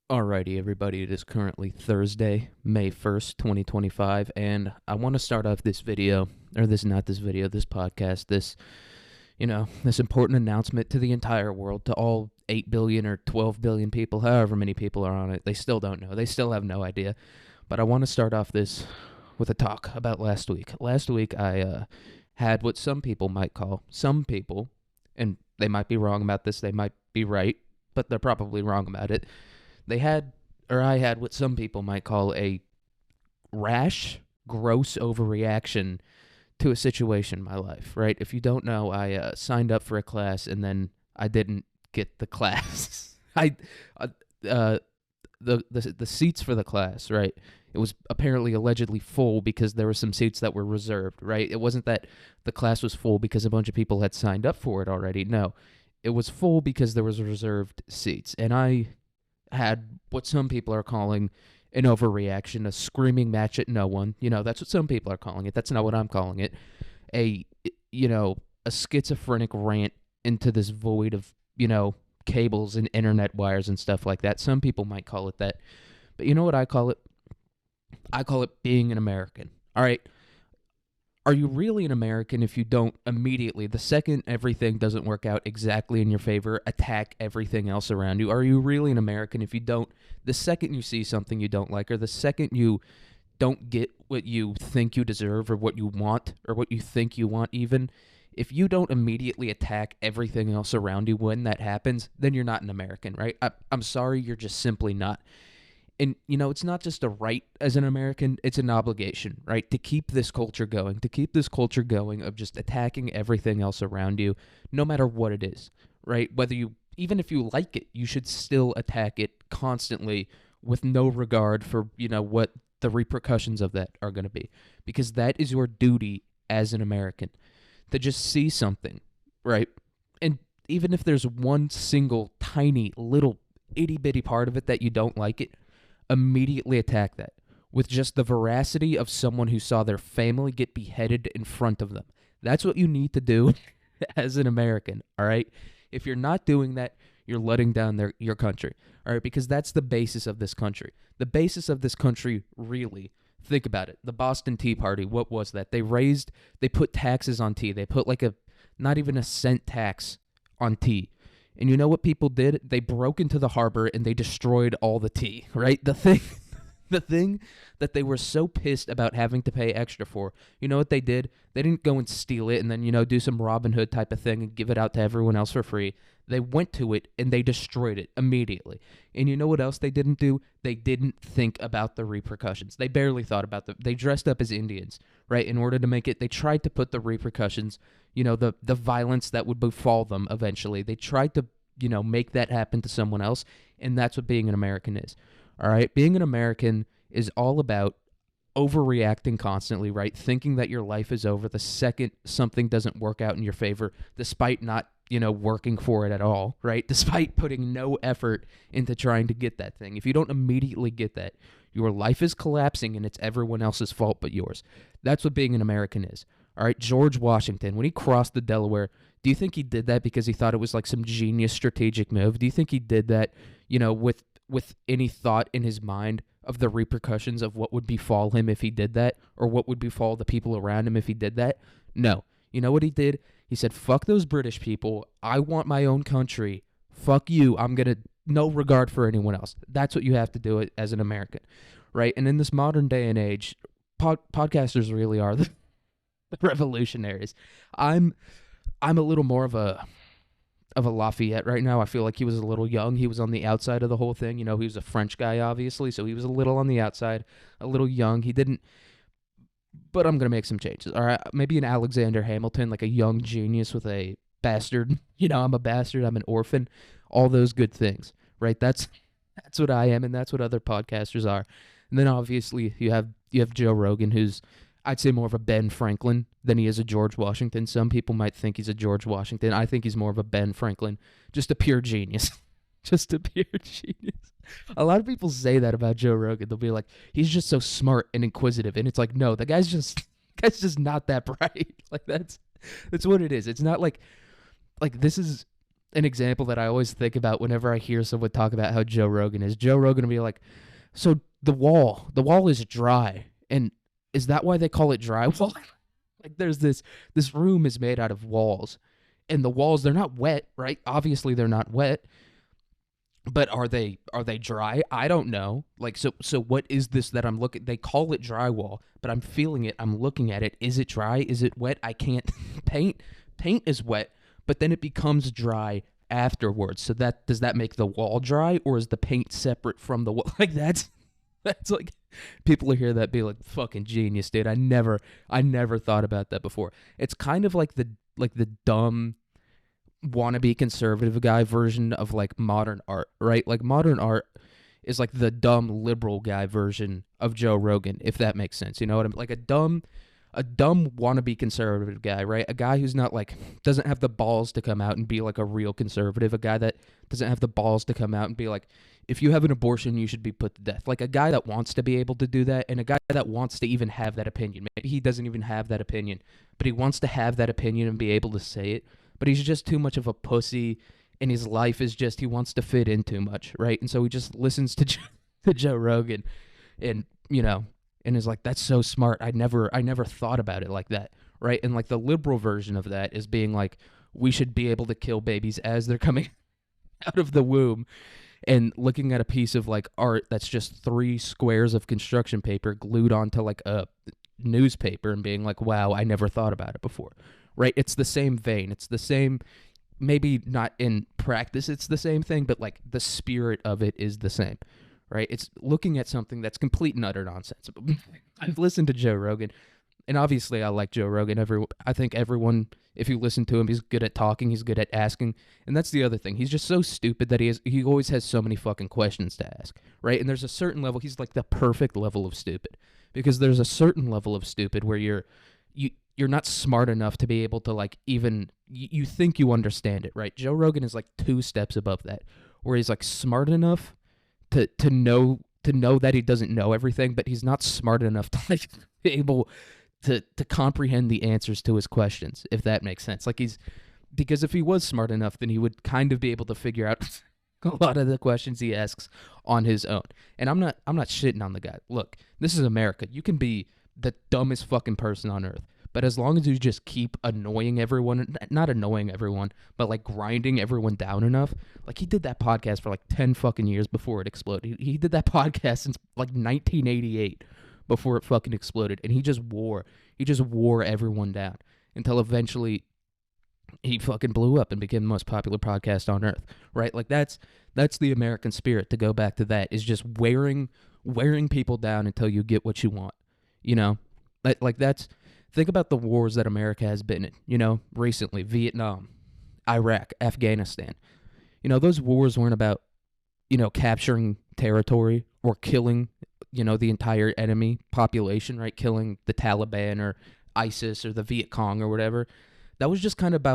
Alrighty, everybody, it is currently Thursday, May 1st, 2025, and I want to start off this podcast, this important announcement to the entire world, to all 8 billion or 12 billion people, however many people are on it. They still don't know. They still have no idea. But I want to start off this with a talk about last week. Last week, I had what some people, and they might be wrong about this, they might be right, but they're probably wrong about it. I had what some people might call a rash, gross overreaction to a situation in my life, right? If you don't know, I signed up for a class and then I didn't get the class. The seats for the class, right? It was apparently allegedly full because there were some seats that were reserved, right? It wasn't that the class was full because a bunch of people had signed up for it already. No, it was full because there was reserved seats, and I had what some people are calling an overreaction, a screaming match at no one. That's what some people are calling it. That's not what I'm calling it. A schizophrenic rant into this void of, cables and internet wires and stuff like that. Some people might call it that. But you know what I call it? I call it being an American. All right. Are you really an American if you don't immediately, the second everything doesn't work out exactly in your favor, attack everything else around you? Are you really an American if you don't, the second you see something you don't like, or the second you don't get what you think you deserve or what you want or what you think you want even, if you don't immediately attack everything else around you when that happens, then you're not an American, right? I'm sorry, you're just simply not. And, it's not just a right as an American, it's an obligation, right? To keep this culture going, of just attacking everything else around you, no matter what it is, right? Even if you like it, you should still attack it constantly with no regard for, what the repercussions of that are going to be. Because that is your duty as an American, to just see something, right? And even if there's one single tiny little itty bitty part of it that you don't like it, immediately attack that with just the veracity of someone who saw their family get beheaded in front of them. That's what you need to do as an American, all right? If you're not doing that, you're letting down your country, all right? Because that's the basis of this country. The basis of this country, really, think about it. The Boston Tea Party, what was that? They put taxes on tea. They put not even a cent tax on tea. And you know what people did? They broke into the harbor and they destroyed all the tea, right? The thing that they were so pissed about having to pay extra for, you know what they did? They didn't go and steal it and then, do some Robin Hood type of thing and give it out to everyone else for free. They went to it and they destroyed it immediately. And you know what else they didn't do? They didn't think about the repercussions. They barely thought about them. They dressed up as Indians, right? In order to make it, they tried to put the repercussions, the violence that would befall them eventually. They tried to, make that happen to someone else, and that's what being an American is. All right? Being an American is all about overreacting constantly, right? Thinking that your life is over the second something doesn't work out in your favor, despite not, working for it at all, right? Despite putting no effort into trying to get that thing. If you don't immediately get that, your life is collapsing and it's everyone else's fault but yours. That's what being an American is. All right, George Washington, when he crossed the Delaware, do you think he did that because he thought it was like some genius strategic move? Do you think he did that, with any thought in his mind of the repercussions of what would befall him if he did that, or what would befall the people around him if he did that? No. You know what he did? He said, fuck those British people. I want my own country. Fuck you. No regard for anyone else. That's what you have to do as an American, right? And in this modern day and age, podcasters really are the revolutionaries. I'm a little more of a Lafayette right now. I feel like he was a little young. He was on the outside of the whole thing. He was a French guy, obviously, so he was a little on the outside, a little young. He didn't, but I'm going to make some changes. All right, maybe an Alexander Hamilton, like a young genius with a bastard. I'm a bastard. I'm an orphan. All those good things, right? That's what I am, and that's what other podcasters are. And then obviously you have Joe Rogan, who's, I'd say, more of a Ben Franklin than he is a George Washington. Some people might think he's a George Washington. I think he's more of a Ben Franklin, just a pure genius. Just a pure genius. A lot of people say that about Joe Rogan. They'll be like, he's just so smart and inquisitive. And it's like, no, the guy's just not that bright. Like, that's what it is. It's not like this is an example that I always think about whenever I hear someone talk about how Joe Rogan is. Joe Rogan will be like, so the wall is dry, and is that why they call it drywall? Like there's this room is made out of walls, and the walls, they're not wet, right? Obviously they're not wet, but are they dry? I don't know. Like so what is this that I'm looking? They call it drywall, but I'm feeling it. I'm looking at it. Is it dry? Is it wet? I can't paint is wet, but then it becomes dry afterwards. So that does that make the wall dry, or is the paint separate from the wall? Like that's like people who hear that be like, fucking genius, dude. I never thought about that before. It's kind of like the dumb wannabe conservative guy version of like modern art, right? Like modern art is like the dumb liberal guy version of Joe Rogan, if that makes sense. You know what I'm like a dumb wannabe conservative guy, right? A guy who's not like doesn't have the balls to come out and be like a real conservative, a guy that doesn't have the balls to come out and be like, if you have an abortion, you should be put to death. Like a guy that wants to be able to do that, and a guy that wants to even have that opinion. Maybe he doesn't even have that opinion, but he wants to have that opinion and be able to say it. But he's just too much of a pussy, and his life is just he wants to fit in too much, right? And so he just listens to to Joe Rogan, and and is like, that's so smart. I never thought about it like that, right? And like the liberal version of that is being like, we should be able to kill babies as they're coming out of the womb, and looking at a piece of like art that's just 3 squares of construction paper glued onto like a newspaper and being like, wow, I never thought about it before, right? It's the same vein. It's the same, maybe not in practice it's the same thing, but like the spirit of it is the same, right? It's looking at something that's complete and utter nonsense. I've listened to Joe Rogan, and obviously I like Joe Rogan. I think everyone, if you listen to him, he's good at talking, he's good at asking, and that's the other thing. He's just so stupid that he always has so many fucking questions to ask, right? And there's a certain level. He's like the perfect level of stupid, because there's a certain level of stupid where you're not smart enough to be able to like even you think you understand it, right? Joe Rogan is like 2 steps above that, where he's like smart enough to know that he doesn't know everything, but he's not smart enough to like be able to comprehend the answers to his questions, if that makes sense. Like because if he was smart enough, then he would kind of be able to figure out a lot of the questions he asks on his own. And I'm not shitting on the guy. Look, this is America. You can be the dumbest fucking person on earth, but as long as you just keep annoying everyone, not annoying everyone, but like grinding everyone down enough. Like he did that podcast for like 10 fucking years before it exploded. He did that podcast since like 1988 before it fucking exploded, and he just wore everyone down until eventually he fucking blew up and became the most popular podcast on earth, right? Like that's the American spirit, to go back to that, is just wearing people down until you get what you want, you know? Like that's, think about the wars that America has been in, recently: Vietnam, Iraq, Afghanistan. Those wars weren't about, capturing territory or killing, the entire enemy population, right? Killing the Taliban or ISIS or the Viet Cong or whatever. That was just kind of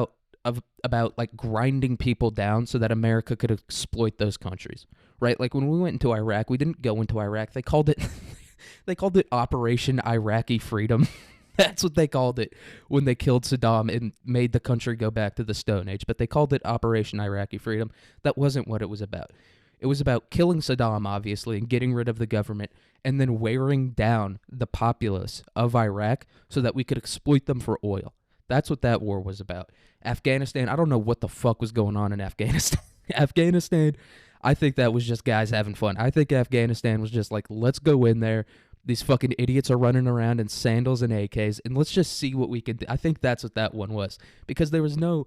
about like grinding people down so that America could exploit those countries, right? Like when we went into Iraq, we didn't go into Iraq. They called it Operation Iraqi Freedom. That's what they called it when they killed Saddam and made the country go back to the Stone Age. But they called it Operation Iraqi Freedom. That wasn't what it was about. It was about killing Saddam, obviously, and getting rid of the government, and then wearing down the populace of Iraq so that we could exploit them for oil. That's what that war was about. Afghanistan, I don't know what the fuck was going on in Afghanistan. Afghanistan, I think that was just guys having fun. I think Afghanistan was just like, let's go in there. These fucking idiots are running around in sandals and AKs, and let's just see what we can do. I think that's what that one was, because there was no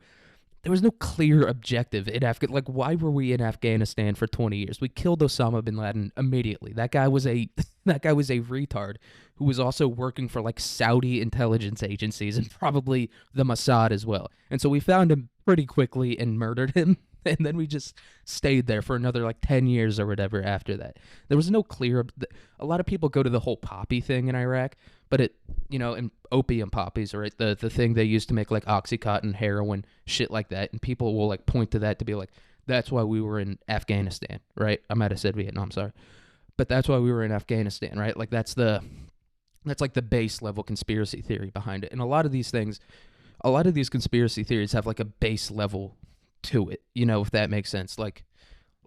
clear objective in Afghanistan. Like, why were we in Afghanistan for 20 years? We killed Osama bin Laden immediately. That guy was a retard who was also working for like Saudi intelligence agencies and probably the Mossad as well. And so we found him pretty quickly and murdered him. And then we just stayed there for another like 10 years or whatever after that. There was no clear. A lot of people go to the whole poppy thing in Iraq, but and opium poppies, right? The thing they used to make like Oxycontin, heroin, shit like that. And people will like point to that to be like, that's why we were in Afghanistan, right? I might have said Vietnam, sorry. But that's why we were in Afghanistan, right? Like that's like the base level conspiracy theory behind it. And a lot of these conspiracy theories have like a base level to it, if that makes sense. Like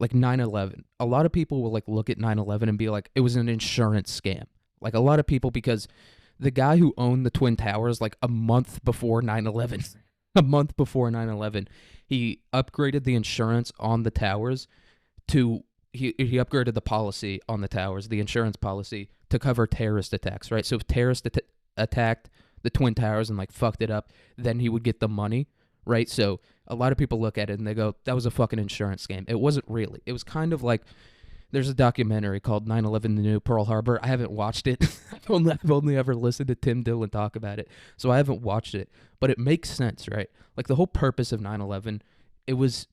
9/11. A lot of people will like look at 9/11 and be like, it was an insurance scam. Like a lot of people, because the guy who owned the Twin Towers, like a month before 9/11, a month before 9/11, he upgraded the insurance on the towers to, he upgraded the policy on the towers, the insurance policy, to cover terrorist attacks, right? So if terrorists attacked the Twin Towers and like fucked it up, then he would get the money, right? So a lot of people look at it and they go, that was a fucking insurance scam. It wasn't really. It was kind of like, there's a documentary called 9/11 The New Pearl Harbor. I haven't watched it. I've only ever listened to Tim Dillon talk about it, so I haven't watched it. But it makes sense, right? Like the whole purpose of 9/11, it was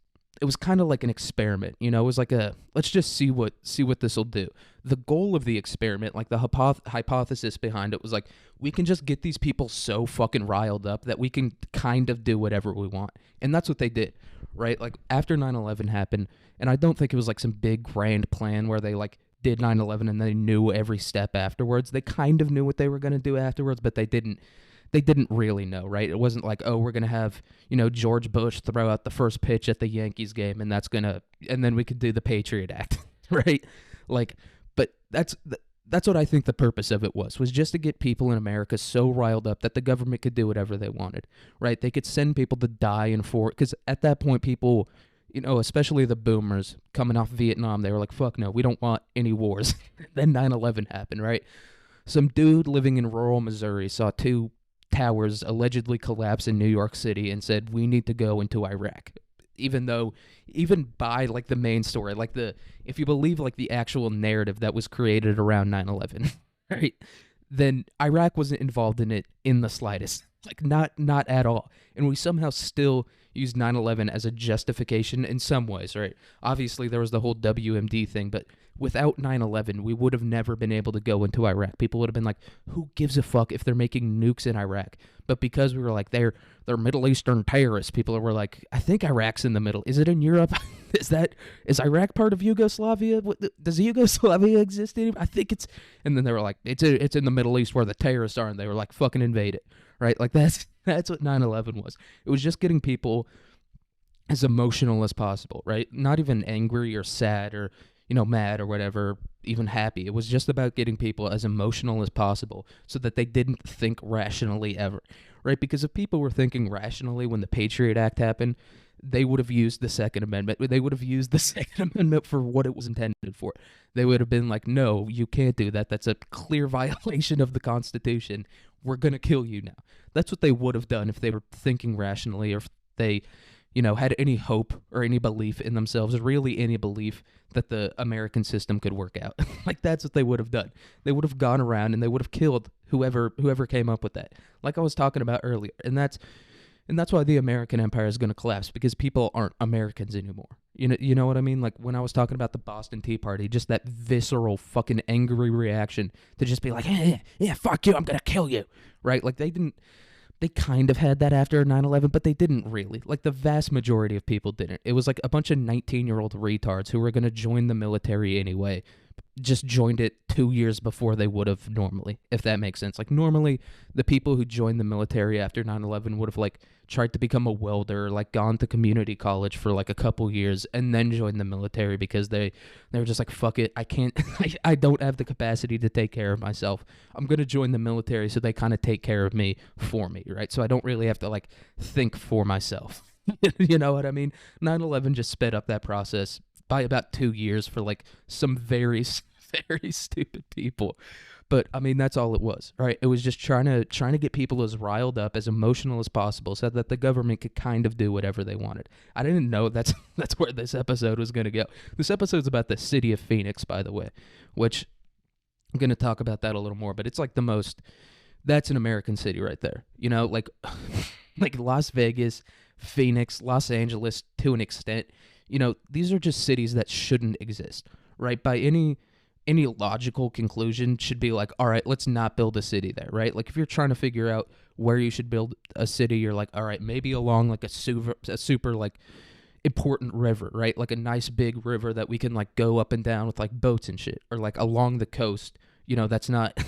kind of like an experiment. It was like a, let's just see what this will do. The goal of the experiment, like the hypothesis behind it, was like, we can just get these people so fucking riled up that we can kind of do whatever we want. And that's what they did, right? Like after 9/11 happened, and I don't think it was like some big grand plan where they like did 9/11 and they knew every step afterwards. They kind of knew what they were going to do afterwards, but they didn't really know, right? It wasn't like, oh, we're going to have, George Bush throw out the first pitch at the Yankees game and then we could do the Patriot Act, right? Like, but that's what I think the purpose of it was just to get people in America so riled up that the government could do whatever they wanted, right? They could send people to die because at that point people, especially the boomers coming off Vietnam, they were like, fuck no, we don't want any wars. Then 9/11 happened, right? Some dude living in rural Missouri saw two towers allegedly collapse in New York City and said, we need to go into Iraq. Even by like the main story, like if you believe like the actual narrative that was created around 9/11, right? Then Iraq wasn't involved in it in the slightest, like not at all. And we somehow still use 9/11 as a justification in some ways, right? Obviously there was the whole WMD thing, but without 9/11, we would have never been able to go into Iraq. People would have been like, who gives a fuck if they're making nukes in Iraq? But because we were like, they're Middle Eastern terrorists, people were like, I think Iraq's in the middle. Is it in Europe? Is Iraq part of Yugoslavia? Does Yugoslavia exist anymore? I think it's, and then they were like, it's in the Middle East where the terrorists are, and they were like, fucking invade it, right? Like that's what 9/11 was. It was just getting people as emotional as possible, right? Not even angry or sad or mad or whatever, even happy. It was just about getting people as emotional as possible so that they didn't think rationally ever, right? Because if people were thinking rationally when the Patriot Act happened, they would have used the Second Amendment. They would have used the Second Amendment for what it was intended for. They would have been like, no, you can't do that. That's a clear violation of the Constitution. We're going to kill you now. That's what they would have done if they were thinking rationally, or if they had any hope or any belief in themselves, or really any belief that the American system could work out. Like that's what they would have done. They would have gone around and they would have killed whoever came up with that. Like I was talking about earlier. And that's why the American empire is going to collapse, because people aren't Americans anymore. You know what I mean? Like when I was talking about the Boston Tea Party, just that visceral fucking angry reaction to just be like, yeah, fuck you, I'm going to kill you. Right? Like they kind of had that after 9/11, but they didn't really. Like the vast majority of people didn't. It was like a bunch of 19-year-old retards who were going to join the military anyway, just joined it 2 years before they would have normally, if that makes sense. Like normally the people who joined the military after 9/11 would have like tried to become a welder, like gone to community college for like a couple years and then joined the military because they were just like, fuck it, I can't, I don't have the capacity to take care of myself. I'm going to join the military so they kind of take care of me for me, right? So I don't really have to like think for myself. You know what I mean? 9/11 just sped up that process by about 2 years for like some very, very stupid people. But I mean, that's all it was, right? It was just trying to get people as riled up, as emotional as possible, so that the government could kind of do whatever they wanted. I didn't know that's where this episode was going to go. This episode's about the city of Phoenix, by the way, which I'm going to talk about that a little more. But it's like that's an American city right there. Like like Las Vegas, Phoenix, Los Angeles, to an extent. These are just cities that shouldn't exist, right? By any logical conclusion should be like, all right, let's not build a city there, right? Like if you're trying to figure out where you should build a city, you're like, all right, maybe along like a super like important river, right? Like a nice big river that we can like go up and down with like boats and shit, or like along the coast. That's not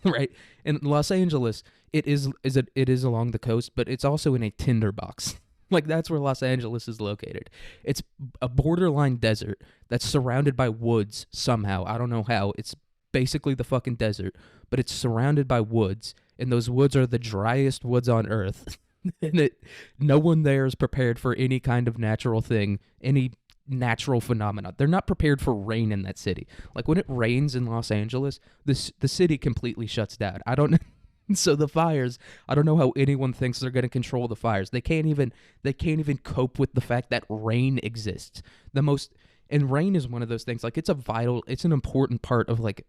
right. In Los Angeles, it is along the coast, but it's also in a tinderbox. Like, that's where Los Angeles is located. It's a borderline desert that's surrounded by woods somehow. I don't know how. It's basically the fucking desert, but it's surrounded by woods, and those woods are the driest woods on earth. And no one there is prepared for any kind of natural thing, any natural phenomena. They're not prepared for rain in that city. Like, when it rains in Los Angeles, the city completely shuts down. I don't know. So the fires, I don't know how anyone thinks they're going to control the fires. They can't even cope with the fact that rain exists. And rain is one of those things, like, it's an important part of, like,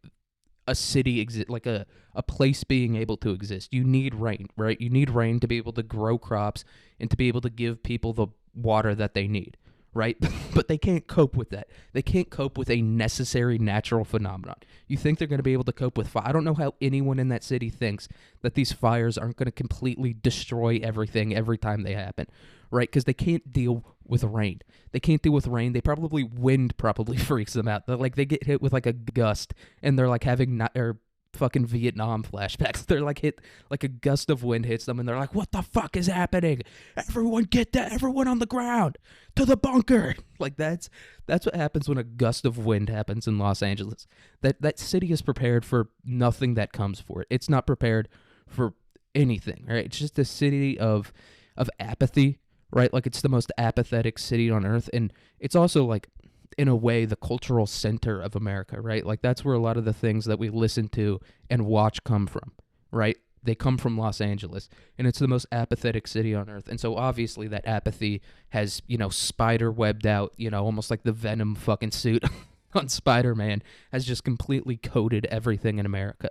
a city like a place being able to exist. You need rain, right? You need rain to be able to grow crops and to be able to give people the water that they need, right? But they can't cope with that. They can't cope with a necessary natural phenomenon. You think they're going to be able to cope with fire? I don't know how anyone in that city thinks that these fires aren't going to completely destroy everything every time they happen, right? Because they can't deal with rain. They can't deal with rain. Wind probably freaks them out. They get hit with like a gust, and they're like having fucking Vietnam flashbacks. They're like hit, like a gust of wind hits them, and they're like, "What the fuck is happening? Everyone on the ground, to the bunker!" Like, that's what happens when a gust of wind happens in Los Angeles. That city is prepared for nothing that comes for it. It's not prepared for anything, right? It's just a city of apathy, right? Like, it's the most apathetic city on earth, and it's also, like, in a way, the cultural center of America, right? Like, that's where a lot of the things that we listen to and watch come from, right? They come from Los Angeles, and it's the most apathetic city on earth. And so obviously that apathy has, spider webbed out, almost like the Venom fucking suit on Spider-Man, has just completely coated everything in America.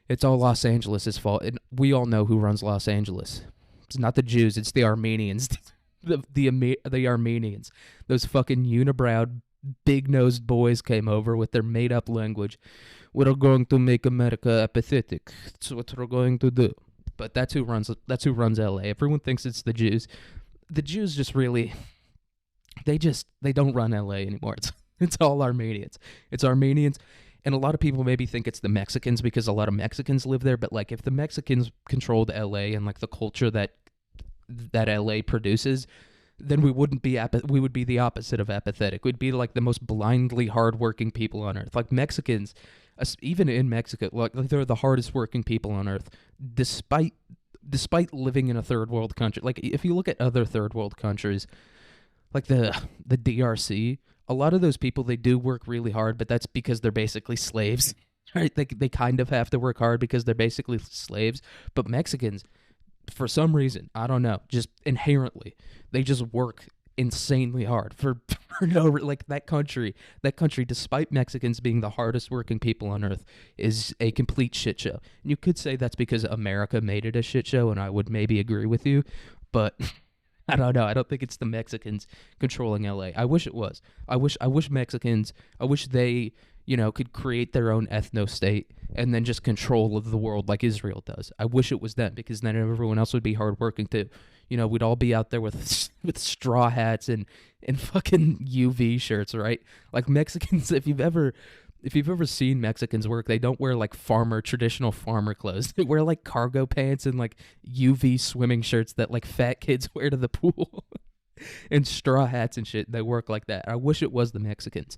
It's all Los Angeles' fault, and we all know who runs Los Angeles. It's not the Jews, it's the Armenians. The Armenians. Those fucking unibrowed, big-nosed boys came over with their made-up language. We're going to make America apathetic. That's what we're going to do. But that's who runs LA. Everyone thinks it's the Jews. The Jews just really, they don't run LA anymore. It's all Armenians. It's Armenians. And a lot of people maybe think it's the Mexicans because a lot of Mexicans live there. But, like, if the Mexicans controlled LA and, like, the culture that LA produces, then we would be the opposite of apathetic. We'd be like the most blindly hardworking people on earth. Like, Mexicans, even in Mexico, like, they're the hardest working people on earth, despite living in a third world country. Like, if you look at other third world countries, like the DRC, a lot of those people, they do work really hard, but that's because they're basically slaves, right? They kind of have to work hard because they're basically slaves. But Mexicans, for some reason, I don't know, just inherently, they just work insanely hard for no, like, that country, despite Mexicans being the hardest working people on earth, is a complete shit show. And you could say that's because America made it a shit show, and I would maybe agree with you, but I don't know. I don't think it's the Mexicans controlling LA. I wish it was. I wish Mexicans, they, could create their own ethno-state and then just control of the world like Israel does. I wish it was them, because then everyone else would be hardworking too. We'd all be out there with straw hats and fucking UV shirts, right? Like, Mexicans, if you've ever seen Mexicans work, they don't wear like traditional farmer clothes. They wear like cargo pants and like UV swimming shirts that like fat kids wear to the pool and straw hats and shit. They work like that. I wish it was the Mexicans.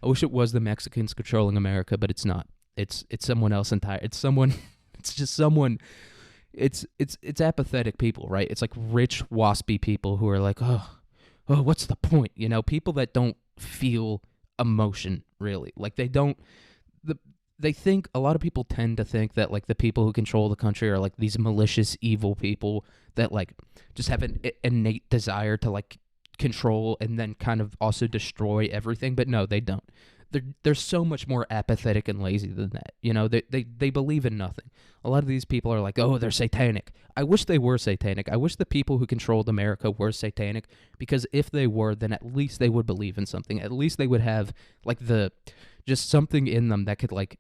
I wish it was the Mexicans controlling America, but it's not. It's someone else entire. It's just someone. It's apathetic people, right? It's like rich, waspy people who are like, oh, what's the point? People that don't feel emotion, really. Like, they think, a lot of people tend to think that, like, the people who control the country are like these malicious, evil people that, like, just have an innate desire to, like, control and then kind of also destroy everything. But no, they don't. They're so much more apathetic and lazy than that. They believe in nothing. A lot of these people are like, oh, they're satanic. I wish they were satanic. I wish the people who controlled America were satanic, because if they were, then at least they would believe in something. At least they would have, like, just something in them that could, like,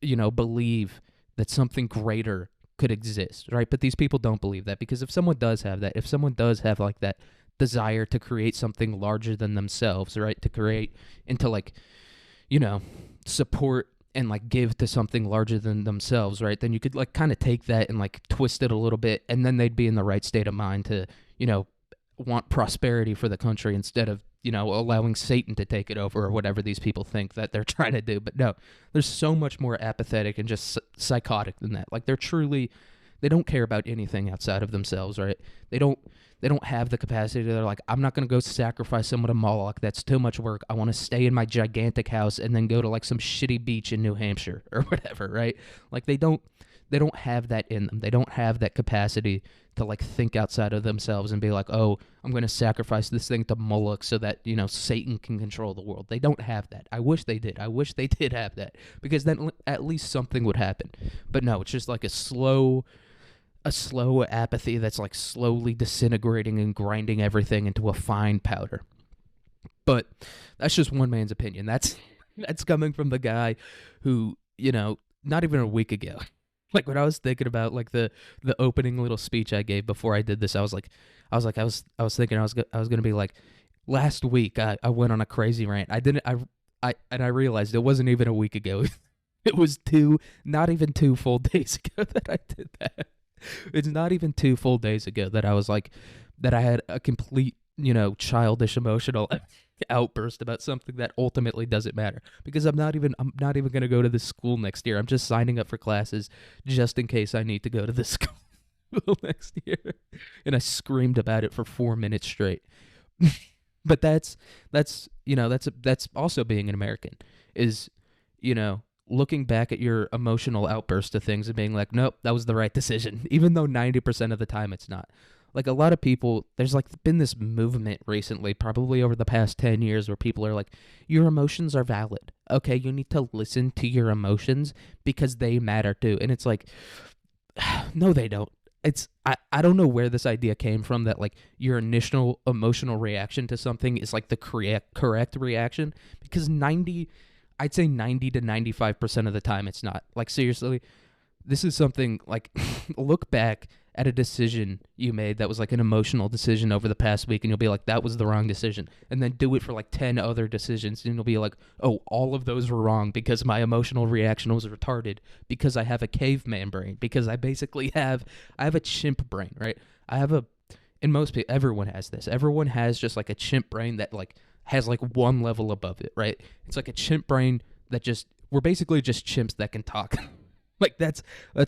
believe that something greater could exist, right? But these people don't believe that, because if someone does have that, if someone does have, like, that desire to create something larger than themselves, right? To create into, like, support and, like, give to something larger than themselves, right? Then you could, like, kind of take that and, like, twist it a little bit, and then they'd be in the right state of mind to, want prosperity for the country instead of, allowing Satan to take it over or whatever these people think that they're trying to do. But no, there's so much more apathetic and just psychotic than that. Like, they don't care about anything outside of themselves, right? They don't have the capacity. They're like, I'm not going to go sacrifice someone to Moloch. That's too much work. I want to stay in my gigantic house and then go to like some shitty beach in New Hampshire or whatever, right? Like, they don't have that in them. They don't have that capacity to like think outside of themselves and be like, oh, I'm going to sacrifice this thing to Moloch so that, Satan can control the world. They don't have that. I wish they did. I wish they did have that, because then at least something would happen. But no, it's just like a slow apathy that's like slowly disintegrating and grinding everything into a fine powder. But that's just one man's opinion. That's coming from the guy who, not even a week ago, like when I was thinking about like the opening little speech I gave before I did this, I was thinking I was going to be like, last week I went on a crazy rant. I realized it wasn't even a week ago. It was not even 2 full days ago that I did that. It's not even 2 full days ago that I was like, that I had a complete, childish emotional outburst about something that ultimately doesn't matter, because I'm not even going to go to this school next year. I'm just signing up for classes just in case I need to go to this school next year. And I screamed about it for 4 minutes straight. But that's also being an American, is, looking back at your emotional outburst of things and being like, nope, that was the right decision, even though 90% of the time it's not. Like, a lot of people, there's like been this movement recently, probably over the past 10 years, where people are like, your emotions are valid. Okay, you need to listen to your emotions because they matter too. And it's like, no, they don't. I don't know where this idea came from, that like your initial emotional reaction to something is like the correct reaction, because I'd say 90 to 95% of the time it's not. Like, seriously, this is something like, look back at a decision you made that was like an emotional decision over the past week, and you'll be like, that was the wrong decision. And then do it for like 10 other decisions, and you'll be like, oh, all of those were wrong because my emotional reaction was retarded, because I have a caveman brain, because I have a chimp brain, right? And most people, everyone has this. Everyone has just like a chimp brain that like has like one level above it, right? It's like a chimp brain that we're basically just chimps that can talk. Like, that's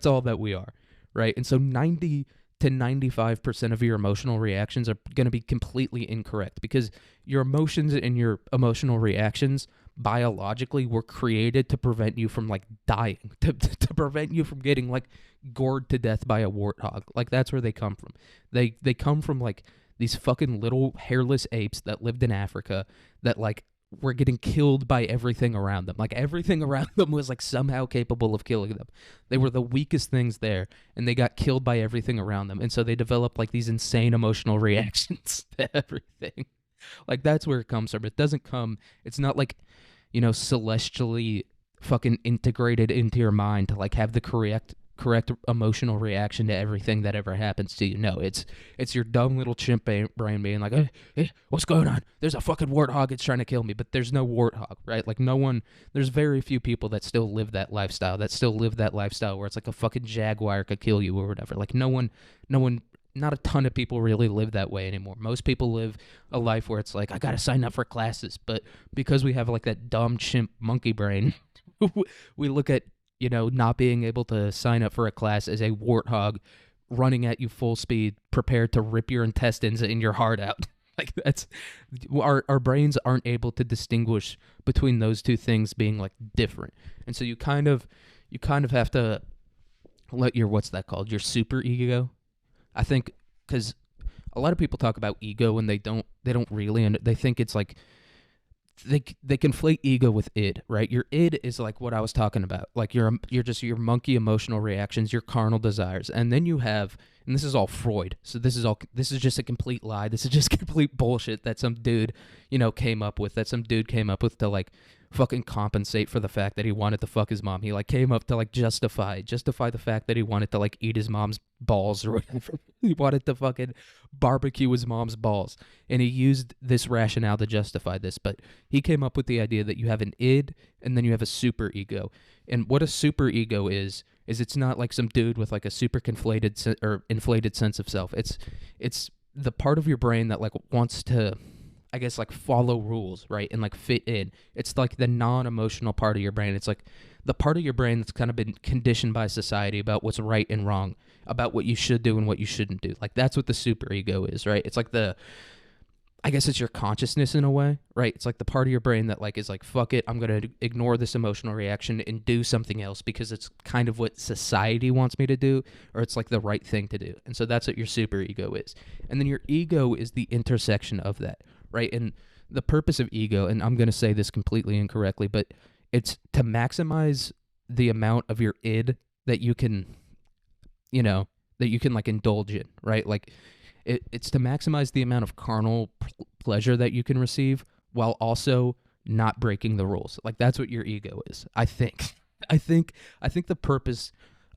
all that we are, right? And so 90 to 95% of your emotional reactions are going to be completely incorrect, because your emotions and your emotional reactions biologically were created to prevent you from like dying, to prevent you from getting like gored to death by a warthog. Like, that's where they come from. They come from like these fucking little hairless apes that lived in Africa that like were getting killed by everything around them. Like, everything around them was like somehow capable of killing them. They were the weakest things there, and they got killed by everything around them. And so they developed like these insane emotional reactions to everything. Like, that's where it comes from. It's not like, celestially fucking integrated into your mind to like have the correct emotional reaction to everything that ever happens to you. No, it's your dumb little chimp brain being like, hey, what's going on? There's a fucking warthog, it's trying to kill me. But there's no warthog, right? Like, there's very few people that still live that lifestyle, where it's like a fucking jaguar could kill you or whatever. Like, no one, not a ton of people really live that way anymore. Most people live a life where it's like, I gotta sign up for classes. But because we have like that dumb chimp monkey brain, we look at, not being able to sign up for a class as a warthog running at you full speed, prepared to rip your intestines and your heart out. Like, that's our brains aren't able to distinguish between those two things being like different. And so you kind of have to let your, what's that called? Your super ego. I think, because a lot of people talk about ego and they don't really, and they think it's like, they conflate ego with id, right? Your id is like what I was talking about, like you're just your monkey emotional reactions, your carnal desires, and then you have, and this is all Freud, so this is just a complete lie. This is just complete bullshit that some dude, came up with to like fucking compensate for the fact that he wanted to fuck his mom. He like came up to like justify the fact that he wanted to like eat his mom's balls or whatever. He wanted to fucking barbecue his mom's balls, and he used this rationale to justify this. But he came up with the idea that you have an id and then you have a super ego. And what a super ego is it's not like some dude with like a super inflated sense of self. It's the part of your brain that like wants to, I guess, like follow rules, right, and like fit in. It's like the non-emotional part of your brain. It's like the part of your brain that's kind of been conditioned by society about what's right and wrong, about what you should do and what you shouldn't do. Like that's what the superego is, right? It's like I guess it's your consciousness in a way, right? It's like the part of your brain that like is like, fuck it, I'm going to ignore this emotional reaction and do something else because it's kind of what society wants me to do, or it's like the right thing to do. And so that's what your superego is. And then your ego is the intersection of that, right? And the purpose of ego, and I'm going to say this completely incorrectly, but it's to maximize the amount of your id that you can, that you can like indulge in, right? Like it's to maximize the amount of carnal pleasure that you can receive while also not breaking the rules. Like that's what your ego is. I think the purpose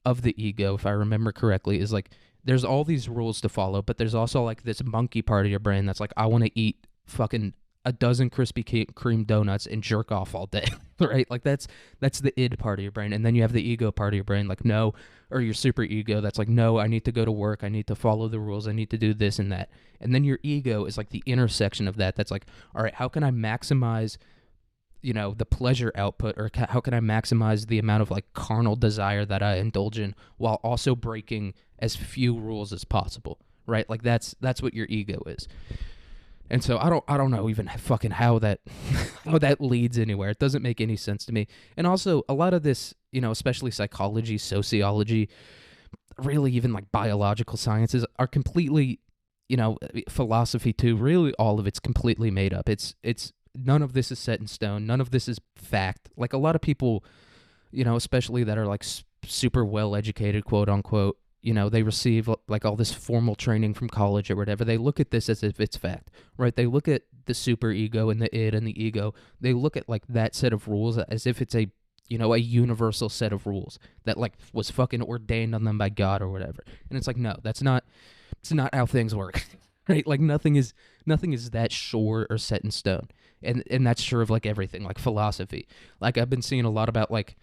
of the ego, if I remember correctly, is like there's all these rules to follow, but there's also like this monkey part of your brain that's like, I want to eat fucking a dozen Krispy Kreme donuts and jerk off all day, right? Like that's the id part of your brain. And then you have the ego part of your brain, like no, or your super ego that's like, no, I need to go to work, I need to follow the rules, I need to do this and that. And then your ego is like the intersection of that. That's like, all right, how can I maximize, the pleasure output, or how can I maximize the amount of like carnal desire that I indulge in while also breaking as few rules as possible, right? Like that's what your ego is. And so I don't know even fucking how that how that leads anywhere. It doesn't make any sense to me. And also a lot of this, especially psychology, sociology, really even like biological sciences are completely, philosophy too. Really all of it's completely made up. It's none of this is set in stone. None of this is fact. Like a lot of people, especially that are like super well educated, quote unquote, they receive like all this formal training from college or whatever. They look at this as if it's fact, right? They look at the super ego and the id and the ego. They look at like that set of rules as if it's a universal set of rules that like was fucking ordained on them by God or whatever. And it's like, no, it's not how things work, right? Like nothing is that sure or set in stone. And that's true of like everything, like philosophy. Like I've been seeing a lot about like,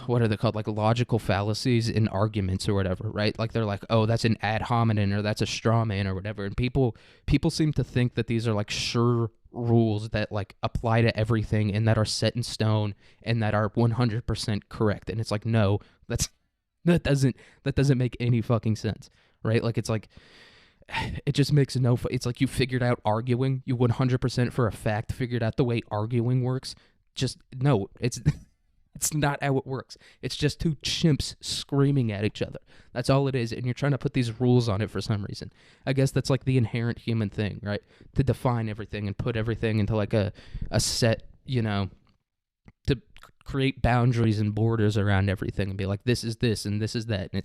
what are they called, like logical fallacies in arguments or whatever, right? Like they're like, oh, that's an ad hominem or that's a straw man or whatever. And people seem to think that these are like sure rules that like apply to everything and that are set in stone and that are 100% correct. And it's like, no, that doesn't make any fucking sense, right? Like it's like, it just makes it's like you figured out arguing, you 100% for a fact figured out the way arguing works. Just no, it's not how it works. It's just two chimps screaming at each other. That's all it is. And you're trying to put these rules on it for some reason. I guess that's like the inherent human thing, right? To define everything and put everything into like a set, to create boundaries and borders around everything and be like, this is this and this is that. And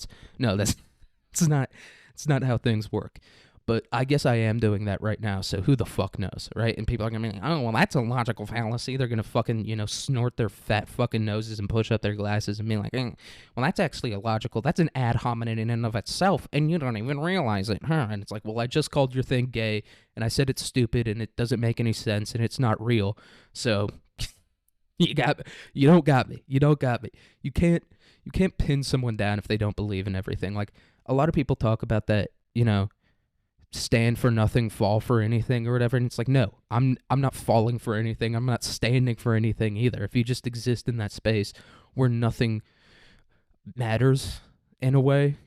it's not how things work. But I guess I am doing that right now, so who the fuck knows, right? And people are going to be like, oh, well, that's a logical fallacy. They're going to fucking, snort their fat fucking noses and push up their glasses and be like, well, that's actually illogical. That's an ad hominem in and of itself, and you don't even realize it, huh? And it's like, well, I just called your thing gay, and I said it's stupid, and it doesn't make any sense, and it's not real. So you don't got me. You can't pin someone down if they don't believe in everything. Like, a lot of people talk about that, stand for nothing, fall for anything or whatever. And it's like, no, I'm not falling for anything. I'm not standing for anything either. If you just exist in that space where nothing matters in a way,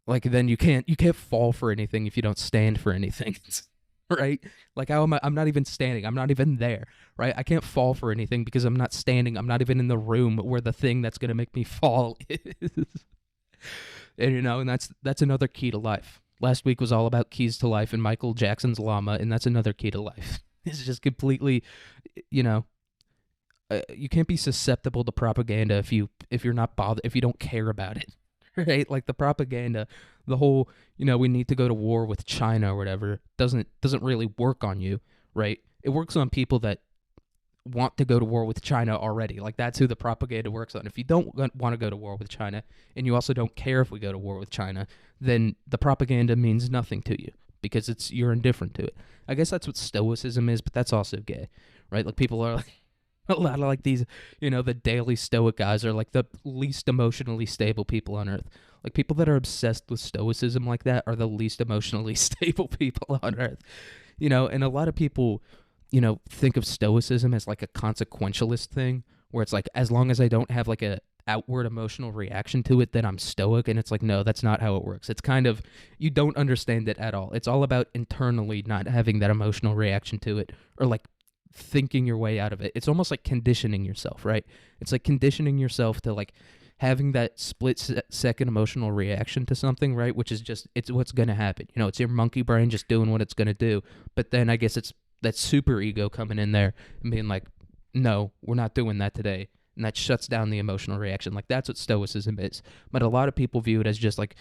like then you can't fall for anything if you don't stand for anything. Right? Like I'm not even standing. I'm not even there, right? I can't fall for anything because I'm not standing. I'm not even in the room where the thing that's going to make me fall is. And and that's another key to life. Last week was all about keys to life and Michael Jackson's llama, and that's another key to life. It's just completely, you can't be susceptible to propaganda if you're not bothered, if you don't care about it, right? Like the propaganda, the whole, we need to go to war with China or whatever doesn't really work on you, right? It works on people that want to go to war with China already. Like that's who the propaganda works on. If you don't want to go to war with China and you also don't care if we go to war with China, then the propaganda means nothing to you because you're indifferent to it. I guess that's what stoicism is, but that's also gay, right? Like people are like, a lot of like these, the daily stoic guys are like the least emotionally stable people on earth. Like, people that are obsessed with stoicism like that are the least emotionally stable people on earth. And a lot of people, think of stoicism as like a consequentialist thing, where it's like, as long as I don't have like a outward emotional reaction to it, then I'm stoic. And it's like, no, that's not how it works. It's kind of, you don't understand it at all. It's all about internally not having that emotional reaction to it, or like thinking your way out of it. It's almost like conditioning yourself, right? It's like conditioning yourself to like having that split-second emotional reaction to something, right? Which is just, it's what's going to happen. It's your monkey brain just doing what it's going to do. But then I guess it's that super ego coming in there and being like, no, we're not doing that today. And that shuts down the emotional reaction. Like, that's what stoicism is. But a lot of people view it as just like,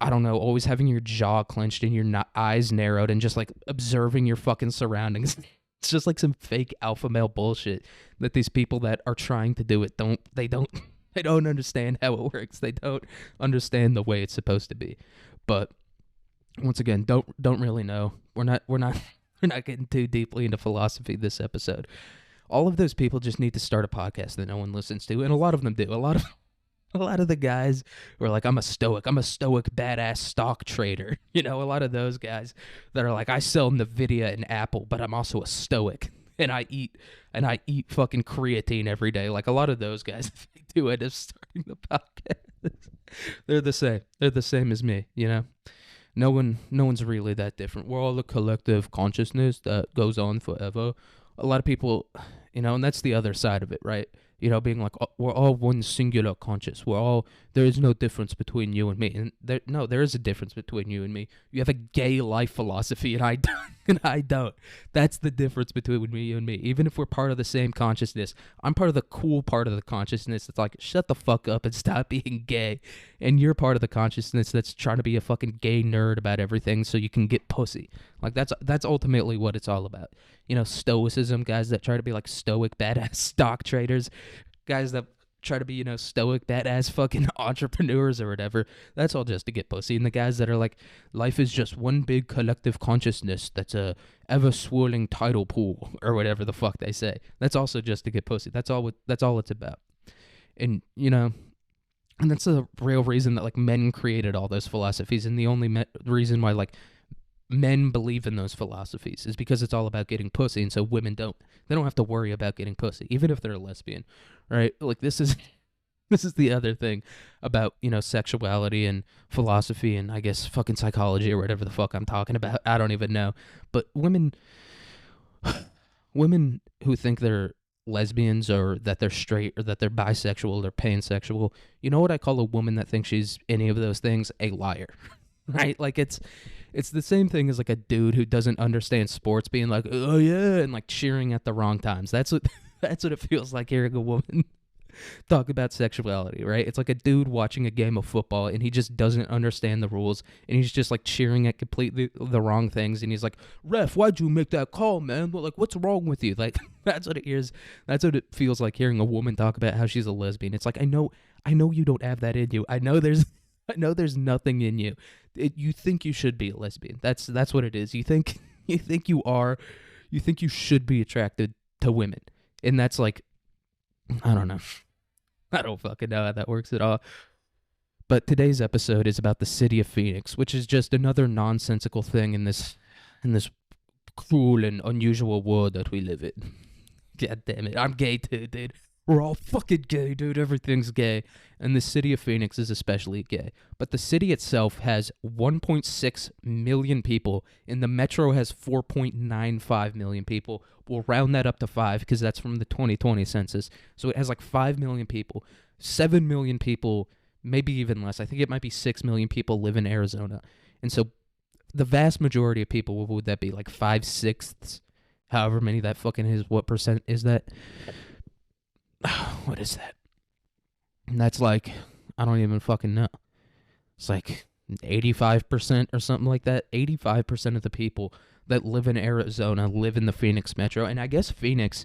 I don't know, always having your jaw clenched and your eyes narrowed and just like observing your fucking surroundings. It's just like some fake alpha male bullshit that these people that are trying to do it they don't understand how it works. They don't understand the way it's supposed to be. But once again, don't really know. We're not getting too deeply into philosophy this episode. All of those people just need to start a podcast that no one listens to, and a lot of them do. A lot of the guys who are like, I'm a stoic badass stock trader. A lot of those guys that are like, I sell Nvidia and Apple, but I'm also a stoic, and I eat fucking creatine every day. Like, a lot of those guys, if they do end up starting the podcast, they're the same. They're the same as me. No one's really that different. We're all a collective consciousness that goes on forever. A lot of people, and that's the other side of it, right? Being like, oh, we're all one singular conscious. There is no difference between you and me. And there is a difference between you and me. You have a gay life philosophy, and I don't. And I don't. That's the difference between you and me. Even if we're part of the same consciousness, I'm part of the cool part of the consciousness that's like, shut the fuck up and stop being gay. And you're part of the consciousness that's trying to be a fucking gay nerd about everything so you can get pussy. Like, that's ultimately what it's all about. Stoicism, guys that try to be like stoic badass stock traders, guys that try to be, stoic badass fucking entrepreneurs or whatever. That's all just to get pussy. And the guys that are like, life is just one big collective consciousness that's a ever swirling tidal pool or whatever the fuck they say. That's also just to get pussy. That's all it's about. And and that's the real reason that like men created all those philosophies, and the only reason why like men believe in those philosophies is because it's all about getting pussy. And so women don't have to worry about getting pussy, even if they're a lesbian, right? Like, this is the other thing about, sexuality and philosophy and I guess fucking psychology or whatever the fuck I'm talking about. I don't even know. But women who think they're lesbians or that they're straight or that they're bisexual or pansexual, you know what I call a woman that thinks she's any of those things? A liar. Right? Like, it's the same thing as like a dude who doesn't understand sports being like, oh yeah, and like cheering at the wrong times. That's what it feels like hearing a woman talk about sexuality, right? It's like a dude watching a game of football and he just doesn't understand the rules and he's just like cheering at completely the wrong things, and he's like, ref, why'd you make that call, man? Well, like, what's wrong with you? Like, that's what it feels like hearing a woman talk about how she's a lesbian. It's like, I know you don't have that in you. I know there's nothing in you. You think you should be a lesbian. That's what it is. You think you are. You think you should be attracted to women, and that's like, I don't know. I don't fucking know how that works at all. But today's episode is about the city of Phoenix, which is just another nonsensical thing in this cruel and unusual world that we live in. God damn it, I'm gay too, dude. We're all fucking gay, dude. Everything's gay. And the city of Phoenix is especially gay. But the city itself has 1.6 million people, and the metro has 4.95 million people. We'll round that up to 5 because that's from the 2020 census. So it has like 5 million people. 7 million people, maybe even less. I think it might be 6 million people live in Arizona. And so the vast majority of people, what would that be? Like 5/6? However many that fucking is. What percent is that? What is that? And that's like, I don't even fucking know. It's like 85% or something like that. 85% of the people that live in Arizona live in the Phoenix metro. And I guess Phoenix,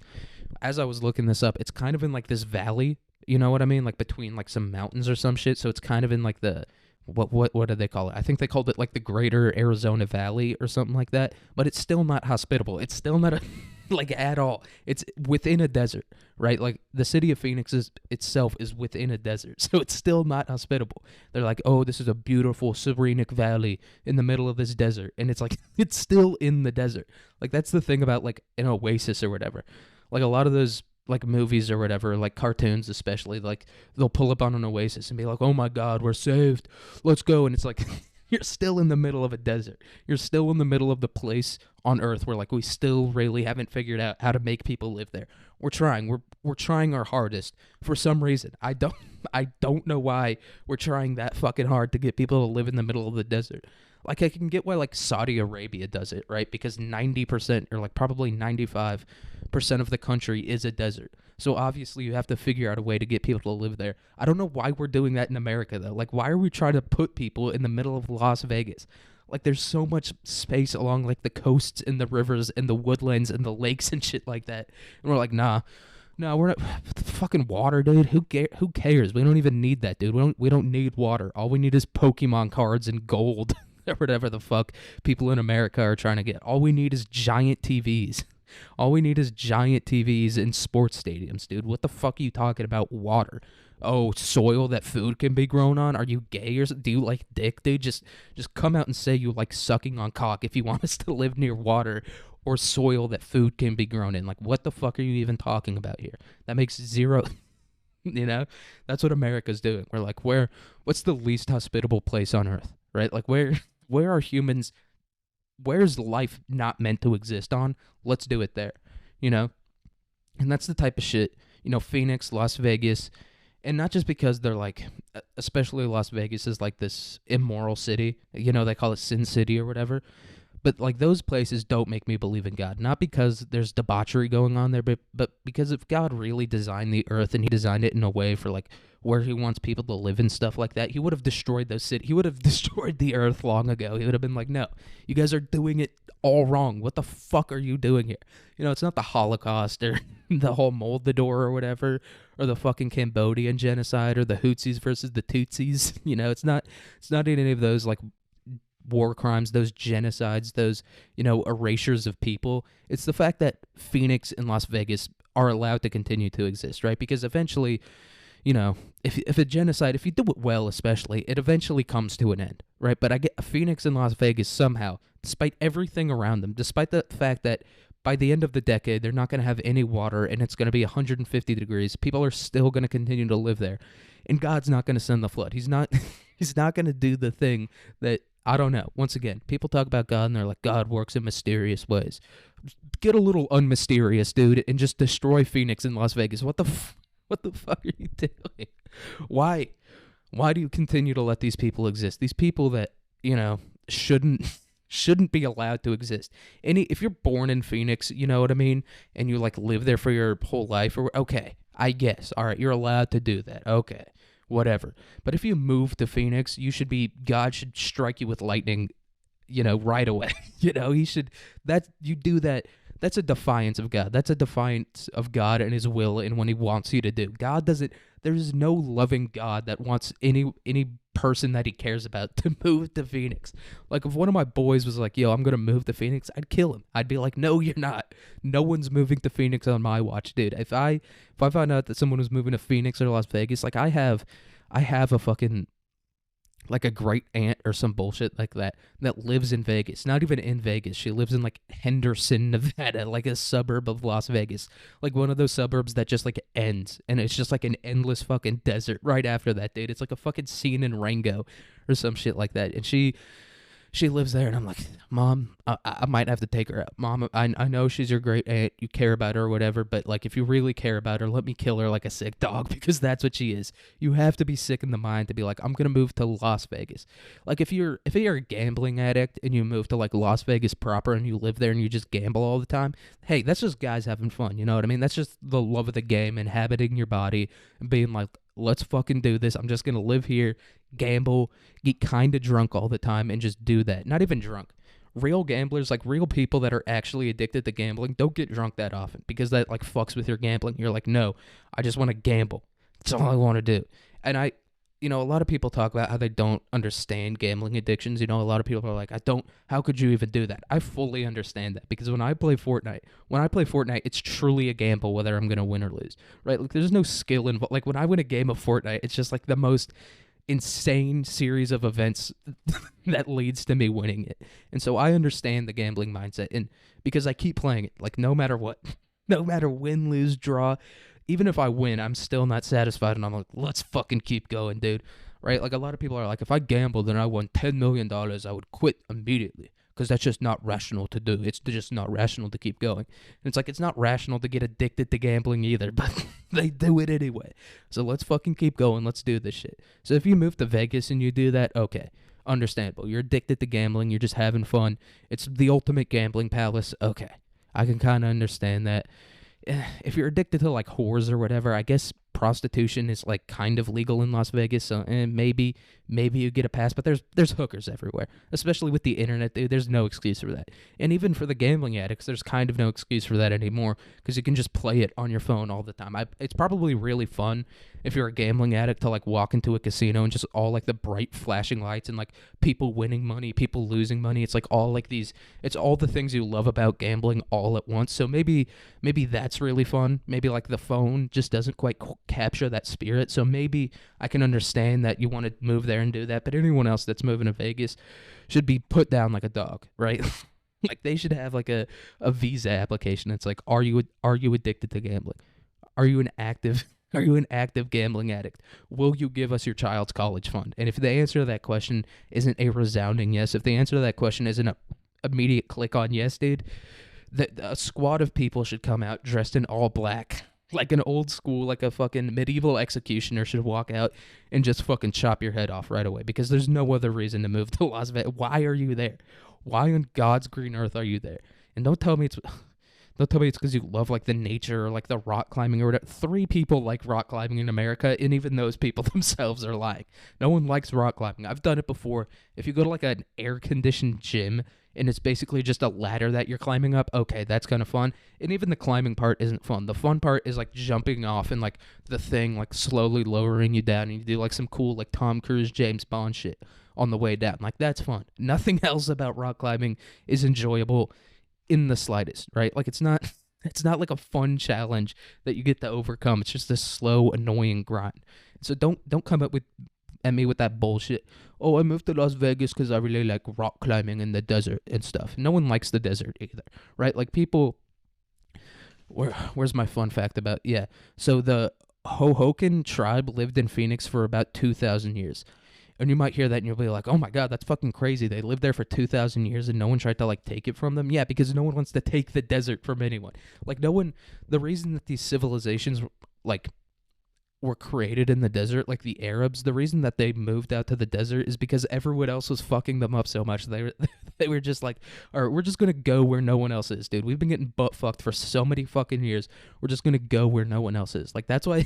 as I was looking this up, it's kind of in like this valley, you know what I mean? Like between like some mountains or some shit. So it's kind of in like the, what did they call it? I think they called it like the Greater Arizona Valley or something like that. But it's still not hospitable. It's still not a like at all. It's within a desert, right? Like the city of Phoenix itself is within a desert, so it's still not hospitable. They're like, oh, this is a beautiful serenic valley in the middle of this desert, and it's like it's still in the desert. Like that's the thing about like an oasis or whatever. Like a lot of those like movies or whatever, like cartoons especially, like they'll pull up on an oasis and be like, oh my god, we're saved, let's go, and it's like you're still in the middle of a desert. You're still in the middle of the place on Earth where like we still really haven't figured out how to make people live there. We're trying. We're trying our hardest for some reason. I don't know why we're trying that fucking hard to get people to live in the middle of the desert. Like I can get why like Saudi Arabia does it, right? Because 90% or like probably 95% of the country is a desert. So obviously you have to figure out a way to get people to live there. I don't know why we're doing that in America though. Like why are we trying to put people in the middle of Las Vegas? Like there's so much space along like the coasts and the rivers and the woodlands and the lakes and shit like that. And we're like, nah. No, we're not fucking water, dude. Who cares? We don't even need that, dude. We don't need water. All we need is Pokemon cards and gold or whatever the fuck people in America are trying to get. All we need is giant TVs. All we need is giant TVs in sports stadiums, dude. What the fuck are you talking about? Water. Oh, soil that food can be grown on? Are you gay or do you like dick, dude? Just come out and say you like sucking on cock if you want us to live near water or soil that food can be grown in. Like, what the fuck are you even talking about here? That makes zero... You know? That's what America's doing. We're like, what's the least hospitable place on Earth, right? Like, where are humans... Where's life not meant to exist on? Let's do it there, you know? And that's the type of shit, you know, Phoenix, Las Vegas, and not just because they're like, especially Las Vegas is like this immoral city, you know, they call it Sin City or whatever, but like those places don't make me believe in God, not because there's debauchery going on there, but because if God really designed the earth and he designed it in a way for like where he wants people to live and stuff like that, he would have destroyed those cities. He would have destroyed the earth long ago. He would have been like, no, you guys are doing it all wrong. What the fuck are you doing here? You know, it's not the Holocaust or the whole mold the door or whatever, or the fucking Cambodian genocide or the Houthis versus the Tutsis. You know, it's not any of those like war crimes, those genocides, those, you know, erasures of people. It's the fact that Phoenix and Las Vegas are allowed to continue to exist, right? Because eventually, you know, if a genocide, if you do it well especially, it eventually comes to an end, right? But I get Phoenix and Las Vegas somehow, despite everything around them, despite the fact that by the end of the decade, they're not going to have any water and it's going to be 150 degrees, people are still going to continue to live there. And God's not going to send the flood. He's not going to do the thing that, I don't know. Once again, people talk about God and they're like, God works in mysterious ways. Get a little unmysterious, dude, and just destroy Phoenix and Las Vegas. What the fuck are you doing? Why do you continue to let these people exist? These people that, you know, shouldn't be allowed to exist. If you're born in Phoenix, you know what I mean, and you like live there for your whole life, or okay, I guess, all right, you're allowed to do that. Okay. Whatever. But if you move to Phoenix, God should strike you with lightning, you know, right away. You know, you do that. That's a defiance of God. That's a defiance of God and his will and what he wants you to do. There is no loving God that wants any person that he cares about to move to Phoenix. Like if one of my boys was like, yo, I'm going to move to Phoenix, I'd kill him. I'd be like, no, you're not. No one's moving to Phoenix on my watch, dude. If I found out that someone was moving to Phoenix or Las Vegas, like I have a fucking like a great aunt or some bullshit like that lives in Vegas. Not even in Vegas. She lives in like Henderson, Nevada, like a suburb of Las Vegas. Like one of those suburbs that just like ends and it's just like an endless fucking desert right after that, dude. It's like a fucking scene in Rango or some shit like that. And she lives there, and I'm like, Mom, I might have to take her out. Mom, I know she's your great aunt, you care about her or whatever, but like if you really care about her, let me kill her like a sick dog, because that's what she is. You have to be sick in the mind to be like, I'm gonna move to Las Vegas. Like if you're a gambling addict and you move to like Las Vegas proper and you live there and you just gamble all the time, hey, that's just guys having fun, you know what I mean? That's just the love of the game, inhabiting your body and being like, let's fucking do this. I'm just gonna live here, gamble, get kind of drunk all the time, and just do that. Not even drunk. Real gamblers, like real people that are actually addicted to gambling, don't get drunk that often because that like fucks with your gambling. You're like, no, I just want to gamble. That's all I want to do. And a lot of people talk about how they don't understand gambling addictions. A lot of people are like, how could you even do that? I fully understand that because when I play Fortnite, it's truly a gamble whether I'm going to win or lose, right? Like, there's no skill involved. Like, when I win a game of Fortnite, it's just like the most insane series of events that leads to me winning it. And so I understand the gambling mindset. And because I keep playing it, like, no matter what, no matter win, lose, draw, even if I win, I'm still not satisfied, and I'm like, let's fucking keep going, dude. Right? Like, a lot of people are like, if I gambled and I won $10 million, I would quit immediately because that's just not rational to do. It's just not rational to keep going. And it's like, it's not rational to get addicted to gambling either, but they do it anyway. So let's fucking keep going. Let's do this shit. So if you move to Vegas and you do that, okay, understandable. You're addicted to gambling. You're just having fun. It's the ultimate gambling palace. Okay, I can kind of understand that. If you're addicted to like whores or whatever, I guess prostitution is like kind of legal in Las Vegas, so maybe you get a pass. But there's hookers everywhere, especially with the internet, dude. There's no excuse for that, and even for the gambling addicts, there's kind of no excuse for that anymore because you can just play it on your phone all the time. It's probably really fun if you're a gambling addict to like walk into a casino and just all like the bright flashing lights and like people winning money, people losing money. It's like all like these. It's all the things you love about gambling all at once. So maybe that's really fun. Maybe like the phone just doesn't quite capture that spirit. So maybe I can understand that you want to move there and do that. But anyone else that's moving to Vegas should be put down like a dog, right? Like, they should have like a visa application. It's like, are you addicted to gambling? Are you an active gambling addict? Will you give us your child's college fund? And if the answer to that question isn't a resounding yes, if the answer to that question isn't a immediate click on yes, dude, a squad of people should come out dressed in all black, like an old school, like a fucking medieval executioner should walk out and just fucking chop your head off right away, because there's no other reason to move to Las Vegas. Why are you there? Why on God's green earth are you there? And don't tell me it's because you love like the nature or like the rock climbing or whatever. 3 people like rock climbing in America, and even those people themselves are lying. No one likes rock climbing. I've done it before. If you go to like an air-conditioned gym and it's basically just a ladder that you're climbing up, okay, that's kind of fun. And even the climbing part isn't fun. The fun part is like jumping off and like the thing like slowly lowering you down, and you do like some cool like Tom Cruise, James Bond shit on the way down. Like, that's fun. Nothing else about rock climbing is enjoyable in the slightest, right? Like, it's not like a fun challenge that you get to overcome. It's just this slow, annoying grind. So don't come up at me with that bullshit. Oh, I moved to Las Vegas because I really like rock climbing in the desert and stuff. No one likes the desert either, right? Like, people. Where's my fun fact about? Yeah. So the Hohokam tribe lived in Phoenix for about 2,000 years. And you might hear that and you'll be like, oh my God, that's fucking crazy. They lived there for 2,000 years and no one tried to like take it from them. Yeah, because no one wants to take the desert from anyone. Like, the reason that these civilizations like were created in the desert, like the Arabs, the reason that they moved out to the desert is because everyone else was fucking them up so much. They were just like, all right, we're just going to go where no one else is, dude. We've been getting butt fucked for so many fucking years. We're just going to go where no one else is. Like, that's why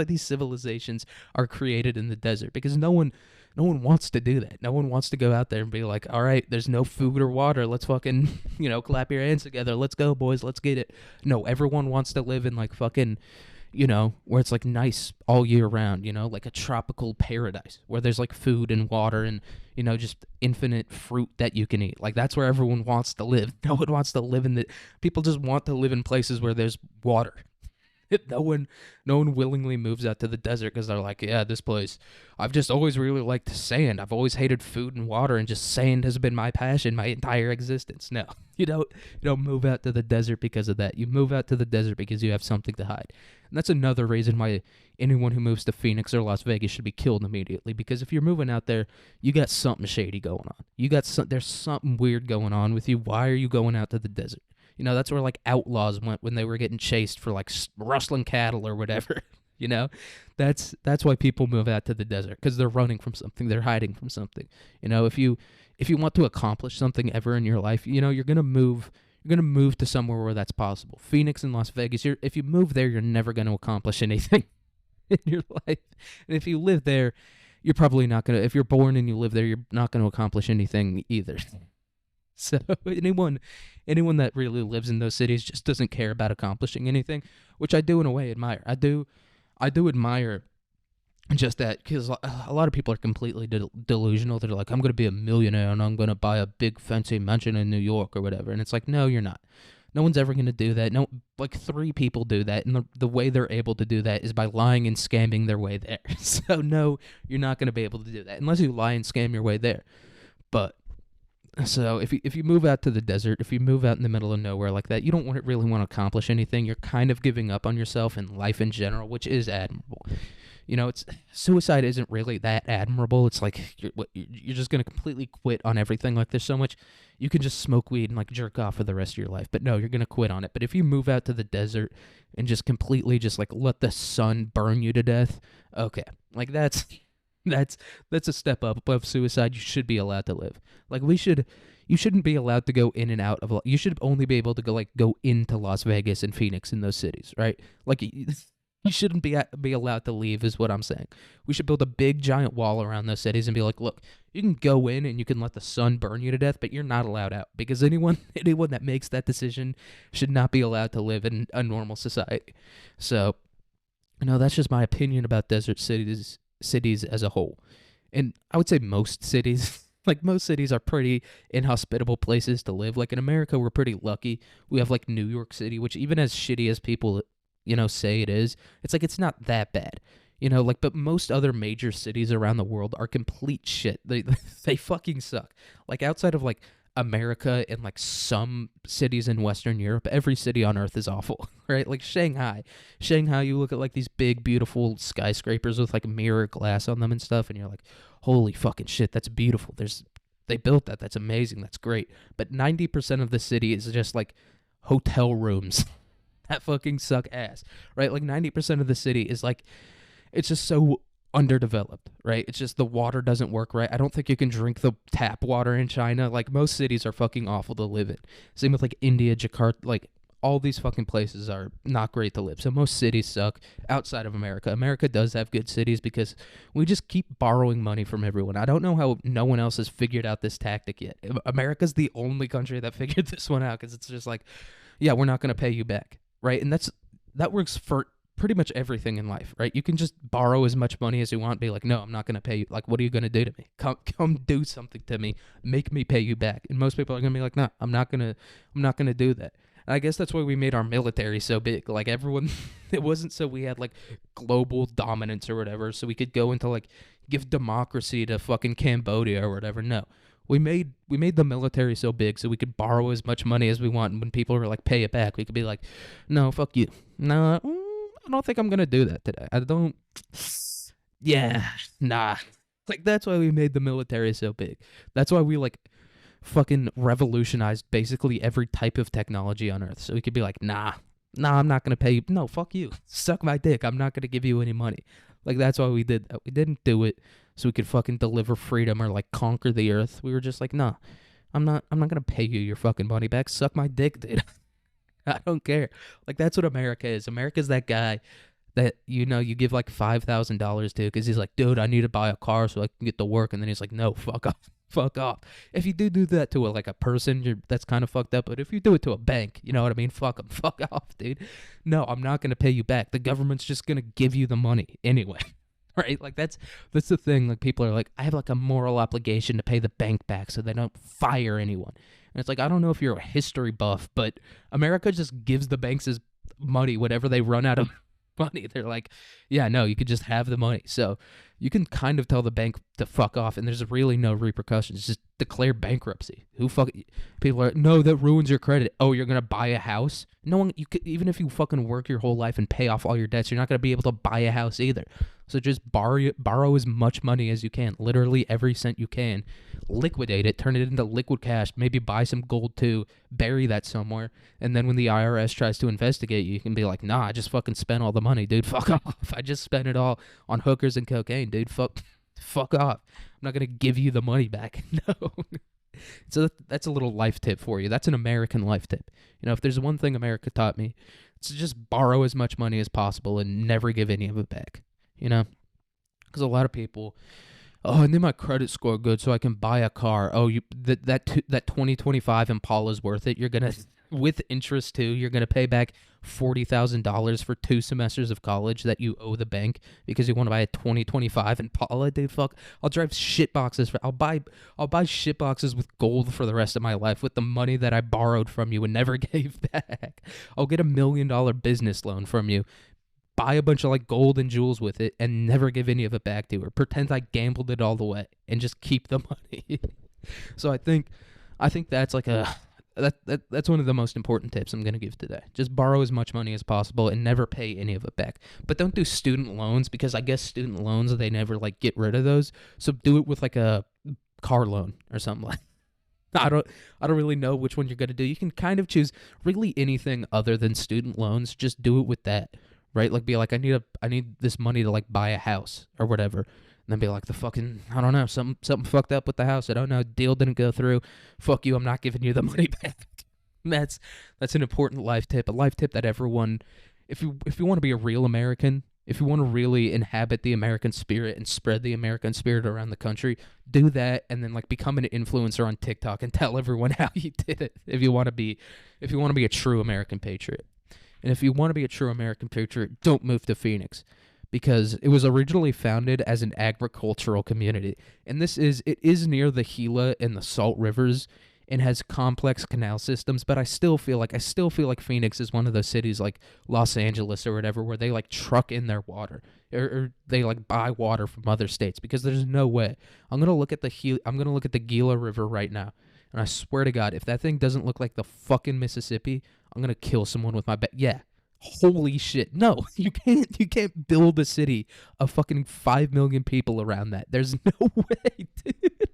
these civilizations are created in the desert, because no one wants to do that. No one wants to go out there and be like, all right, there's no food or water. Let's fucking, clap your hands together. Let's go, boys. Let's get it. No, everyone wants to live in like fucking, where it's like nice all year round, like a tropical paradise where there's like food and water and, just infinite fruit that you can eat. Like, that's where everyone wants to live. No one wants to live people just want to live in places where there's water. No one willingly moves out to the desert because they're like, yeah, this place, I've just always really liked sand. I've always hated food and water, and just sand has been my passion my entire existence. No, you don't move out to the desert because of that. You move out to the desert because you have something to hide. And that's another reason why anyone who moves to Phoenix or Las Vegas should be killed immediately, because if you're moving out there, you got something shady going on. There's something weird going on with you. Why are you going out to the desert? That's where like outlaws went when they were getting chased for like rustling cattle or whatever. That's why people move out to the desert, because they're running from something, they're hiding from something. If you want to accomplish something ever in your life, you're gonna move to somewhere where that's possible. Phoenix and Las Vegas. If you move there, you're never gonna accomplish anything in your life. And if you live there, you're probably not gonna. If you're born and you live there, you're not gonna accomplish anything either. So anyone that really lives in those cities just doesn't care about accomplishing anything, which I do in a way admire. I do admire Just that, because a lot of people are completely delusional. They're like, I'm going to be a millionaire and I'm going to buy a big fancy mansion in New York or whatever. And it's like, no, you're not. No one's ever going to do that. No, like 3 people do that. And the way they're able to do that is by lying and scamming their way there. So, no, you're not going to be able to do that unless you lie and scam your way there. But so if you move out to the desert, if you move out in the middle of nowhere like that, you don't really want to accomplish anything. You're kind of giving up on yourself and life in general, which is admirable. It's suicide isn't really that admirable. It's like you're just gonna completely quit on everything. Like there's so much you can just smoke weed and like jerk off for the rest of your life, but no, you're gonna quit on it. But if you move out to the desert and just completely just like let the sun burn you to death, okay, like that's that's a step up above suicide. You should be allowed to live. Like you shouldn't be allowed to go in and out of. You should only be able to go into Las Vegas and Phoenix in those cities, right? Like you shouldn't be allowed to leave, is what I'm saying. We should build a big giant wall around those cities and be like, look, you can go in and you can let the sun burn you to death, but you're not allowed out because anyone that makes that decision should not be allowed to live in a normal society. So, that's just my opinion about desert cities as a whole. And I would say most cities, like most cities are pretty inhospitable places to live. Like in America, we're pretty lucky. We have like New York City, which even as shitty as people, say it is, it's like it's not that bad. But most other major cities around the world are complete shit. They they fucking suck. Like outside of like America and like some cities in Western Europe, every city on earth is awful, right? Like Shanghai, you look at like these big, beautiful skyscrapers with like mirror glass on them and stuff, and you're like, holy fucking shit, that's beautiful. They built that. That's amazing. That's great. But 90% of the city is just like hotel rooms that fucking suck ass, right? Like 90% of the city is like, it's just so underdeveloped, right? It's just the water doesn't work right. I don't think you can drink the tap water in China. Like most cities are fucking awful to live in. Same with like India, Jakarta, like all these fucking places are not great to live. So most cities suck outside of America. America does have good cities because we just keep borrowing money from everyone. I don't know how no one else has figured out this tactic yet. America's the only country that figured this one out because it's just like, yeah, we're not going to pay you back, right? And that works for pretty much everything in life, right? You can just borrow as much money as you want, be like, no, I'm not going to pay you. Like, what are you going to do to me? Come do something to me. Make me pay you back. And most people are going to be like, no, I'm not going to do that. And I guess that's why we made our military so big. Like everyone, it wasn't so we had like global dominance or whatever, so we could go into like give democracy to fucking Cambodia or whatever. No. We made the military so big so we could borrow as much money as we want, and when people were like, pay it back, we could be like, no, fuck you. No, I don't think I'm going to do that today. I don't. Yeah, nah. Like, that's why we made the military so big. That's why we, like, fucking revolutionized basically every type of technology on Earth. So we could be like, nah, I'm not going to pay you. No, fuck you. Suck my dick. I'm not going to give you any money. Like, that's why we did that. We didn't do it so we could fucking deliver freedom or, like, conquer the Earth. We were just like, nah, I'm not going to pay you your fucking money back. Suck my dick, dude. I don't care. Like, that's what America is. America's that guy that, you give like $5,000 to because he's like, dude, I need to buy a car so I can get to work. And then he's like, no, fuck off. Fuck off. If you do that to like a person, that's kind of fucked up. But if you do it to a bank, you know what I mean? Fuck them. Fuck off, dude. No, I'm not going to pay you back. The government's just going to give you the money anyway. Right? Like, that's the thing. Like, people are like, I have like a moral obligation to pay the bank back so they don't fire anyone. And it's like, I don't know if you're a history buff, but America just gives the banks his money whenever they run out of money. They're like, yeah, no, you could just have the money. So you can kind of tell the bank to fuck off, and there's really no repercussions. Just declare bankruptcy. People are, no, that ruins your credit. Oh, you're gonna buy a house? No one, you could, even if you fucking work your whole life and pay off all your debts, you're not gonna be able to buy a house either. So just borrow as much money as you can, literally every cent you can, liquidate it, turn it into liquid cash, maybe buy some gold too, bury that somewhere, and then when the IRS tries to investigate you, you can be like, nah, I just fucking spent all the money, dude. Fuck off. I just spent it all on hookers and cocaine, dude. Fuck off. I'm not gonna give you the money back. No. So that's a little life tip for you. That's an American life tip. If there's one thing America taught me, it's to just borrow as much money as possible and never give any of it back. Because a lot of people Oh, I need my credit score good so I can buy a car. Oh, that 2025 Impala's worth it. You're gonna with interest too. You're gonna pay back $40,000 for 2 semesters of college that you owe the bank because you want to buy a 2025 Impala. Dude, fuck. I'll drive shit boxes for. I'll buy shit boxes with gold for the rest of my life with the money that I borrowed from you and never gave back. I'll get $1 million business loan from you, buy a bunch of like gold and jewels with it and never give any of it back to her. Pretend I gambled it all the way and just keep the money. So I think that's like that's one of the most important tips I'm going to give today. Just borrow as much money as possible and never pay any of it back. But don't do student loans because I guess student loans they never like get rid of those. So do it with like a car loan or something like I don't really know which one you're going to do. You can kind of choose really anything other than student loans. Just do it with that. Right? Like be like, I need this money to like buy a house or whatever. And then be like I don't know, something fucked up with the house. I don't know, deal didn't go through. Fuck you, I'm not giving you the money back. That's an important life tip. A life tip that everyone, if you want to be a real American, if you want to really inhabit the American spirit and spread the American spirit around the country, do that and then like become an influencer on TikTok and tell everyone how you did it. If you want to be a true American patriot. And if you want to be a true American patriot, don't move to Phoenix because it was originally founded as an agricultural community. And it is near the Gila and the Salt Rivers and has complex canal systems, but I still feel like Phoenix is one of those cities like Los Angeles or whatever where they like truck in their water or they like buy water from other states because there's no way. I'm going to look at the Gila River right now. And I swear to God, if that thing doesn't look like the fucking Mississippi, I'm gonna kill someone with my yeah. Holy shit. No, you can't build a city of fucking 5 million people around that. There's no way, dude.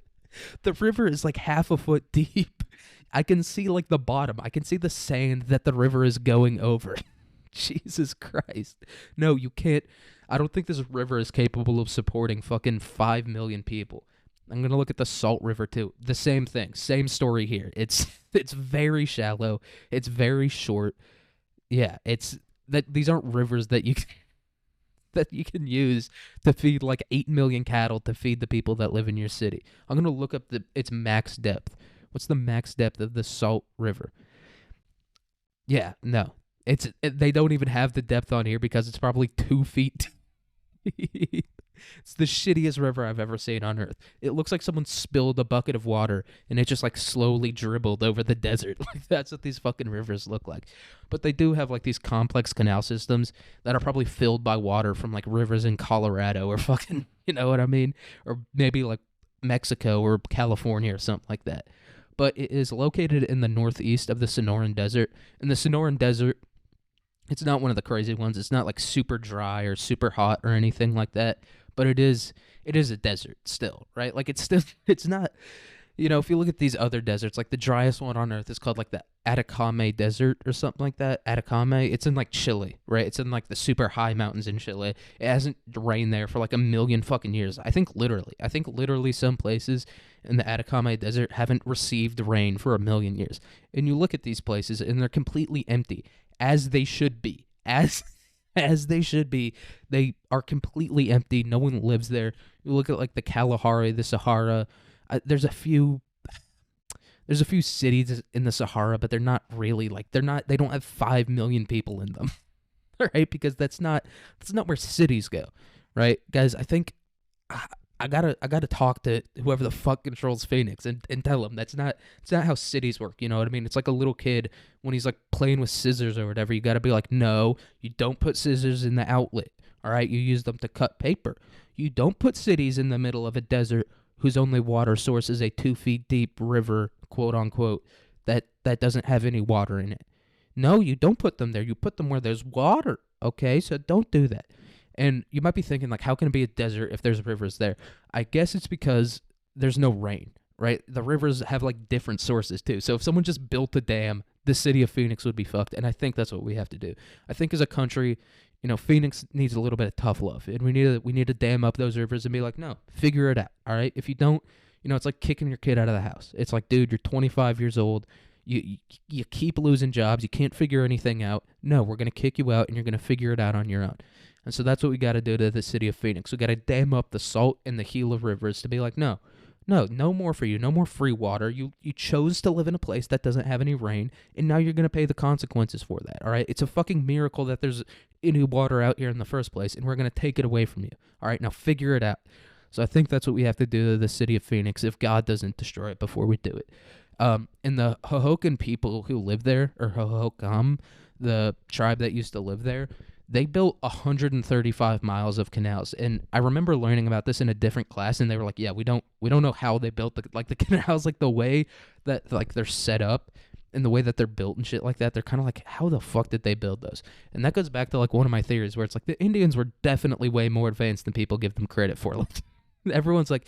The river is like half a foot deep. I can see like the bottom. I can see the sand that the river is going over. Jesus Christ. No, you can't. I don't think this river is capable of supporting fucking 5 million people. I'm going to look at the Salt River too. The same thing. Same story here. It's very shallow. It's very short. Yeah, these aren't rivers that you can use to feed like 8 million cattle to feed the people that live in your city. I'm going to look up its max depth. What's the max depth of the Salt River? Yeah, no. They don't even have the depth on here because it's probably 2 feet deep. It's the shittiest river I've ever seen on Earth. It looks like someone spilled a bucket of water and it just like slowly dribbled over the desert. Like that's what these fucking rivers look like. But they do have like these complex canal systems that are probably filled by water from like rivers in Colorado or fucking, you know what I mean? Or maybe like Mexico or California or something like that. But it is located in the northeast of the Sonoran Desert. And the Sonoran Desert, it's not one of the crazy ones. It's not like super dry or super hot or anything like that. But it is a desert still, right? Like it's not, if you look at these other deserts, like the driest one on Earth is called like the Atacama Desert or something like that. Atacama, it's in like Chile, right? It's in like the super high mountains in Chile. It hasn't rained there for like a million fucking years. I think literally some places in the Atacama Desert haven't received rain for a million years. And you look at these places and they're completely empty, as they should be. As they should be. They are completely empty. No one lives there. You look at like the Kalahari, the Sahara. There's a few cities in the Sahara, but they're not really like they don't have 5 million people in them. Right? Because that's not where cities go. Right? Guys, I think I gotta talk to whoever the fuck controls Phoenix and tell him it's not how cities work. You know what I mean? It's like a little kid when he's like playing with scissors or whatever. You gotta be like, no, you don't put scissors in the outlet. All right, you use them to cut paper. You don't put cities in the middle of a desert whose only water source is a 2 feet deep river, quote unquote, that doesn't have any water in it. No, you don't put them there. You put them where there's water. Okay, so don't do that. And you might be thinking, like, how can it be a desert if there's rivers there? I guess it's because there's no rain, right? The rivers have, like, different sources, too. So if someone just built a dam, the city of Phoenix would be fucked. And I think that's what we have to do. I think as a country, Phoenix needs a little bit of tough love. And we need to dam up those rivers and be like, no, figure it out, all right? If you don't, it's like kicking your kid out of the house. It's like, dude, you're 25 years old. You keep losing jobs. You can't figure anything out. No, we're going to kick you out, and you're going to figure it out on your own. And so that's what we got to do to the city of Phoenix. We got to dam up the Salt and the Gila rivers to be like, no, no more for you. No more free water. You chose to live in a place that doesn't have any rain, and now you're going to pay the consequences for that, all right? It's a fucking miracle that there's any water out here in the first place, and we're going to take it away from you. All right, now figure it out. So I think that's what we have to do to the city of Phoenix if God doesn't destroy it before we do it. And the Hohokam people who live there, or Hohokam, the tribe that used to live there, they built 135 miles of canals. And I remember learning about this in a different class, and they were like, yeah, we don't know how they built the canals, like the way that like they're set up and the way that they're built and shit like that. They're kind of like, how the fuck did they build those? And that goes back to like one of my theories where it's like the Indians were definitely way more advanced than people give them credit for. Like, everyone's like,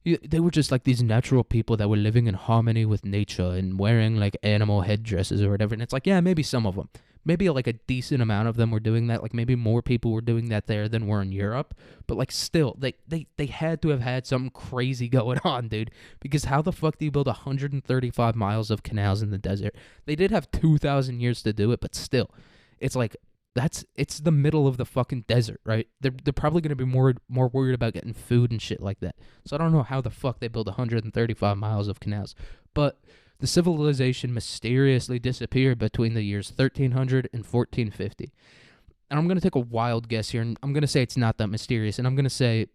they were just like these natural people that were living in harmony with nature and wearing like animal headdresses or whatever. And it's like, yeah, maybe some of them. Maybe like a decent amount of them were doing that. Like maybe more people were doing that there than were in Europe. But like still, they had to have had something crazy going on, dude. Because how the fuck do you build 135 miles of canals in the desert? They did have 2,000 years to do it, but still, it's like it's the middle of the fucking desert, right? They're probably gonna be more worried about getting food and shit like that. So I don't know how the fuck they build 135 miles of canals, but the civilization mysteriously disappeared between the years 1300 and 1450. And I'm going to take a wild guess here, and I'm going to say it's not that mysterious, and I'm going to say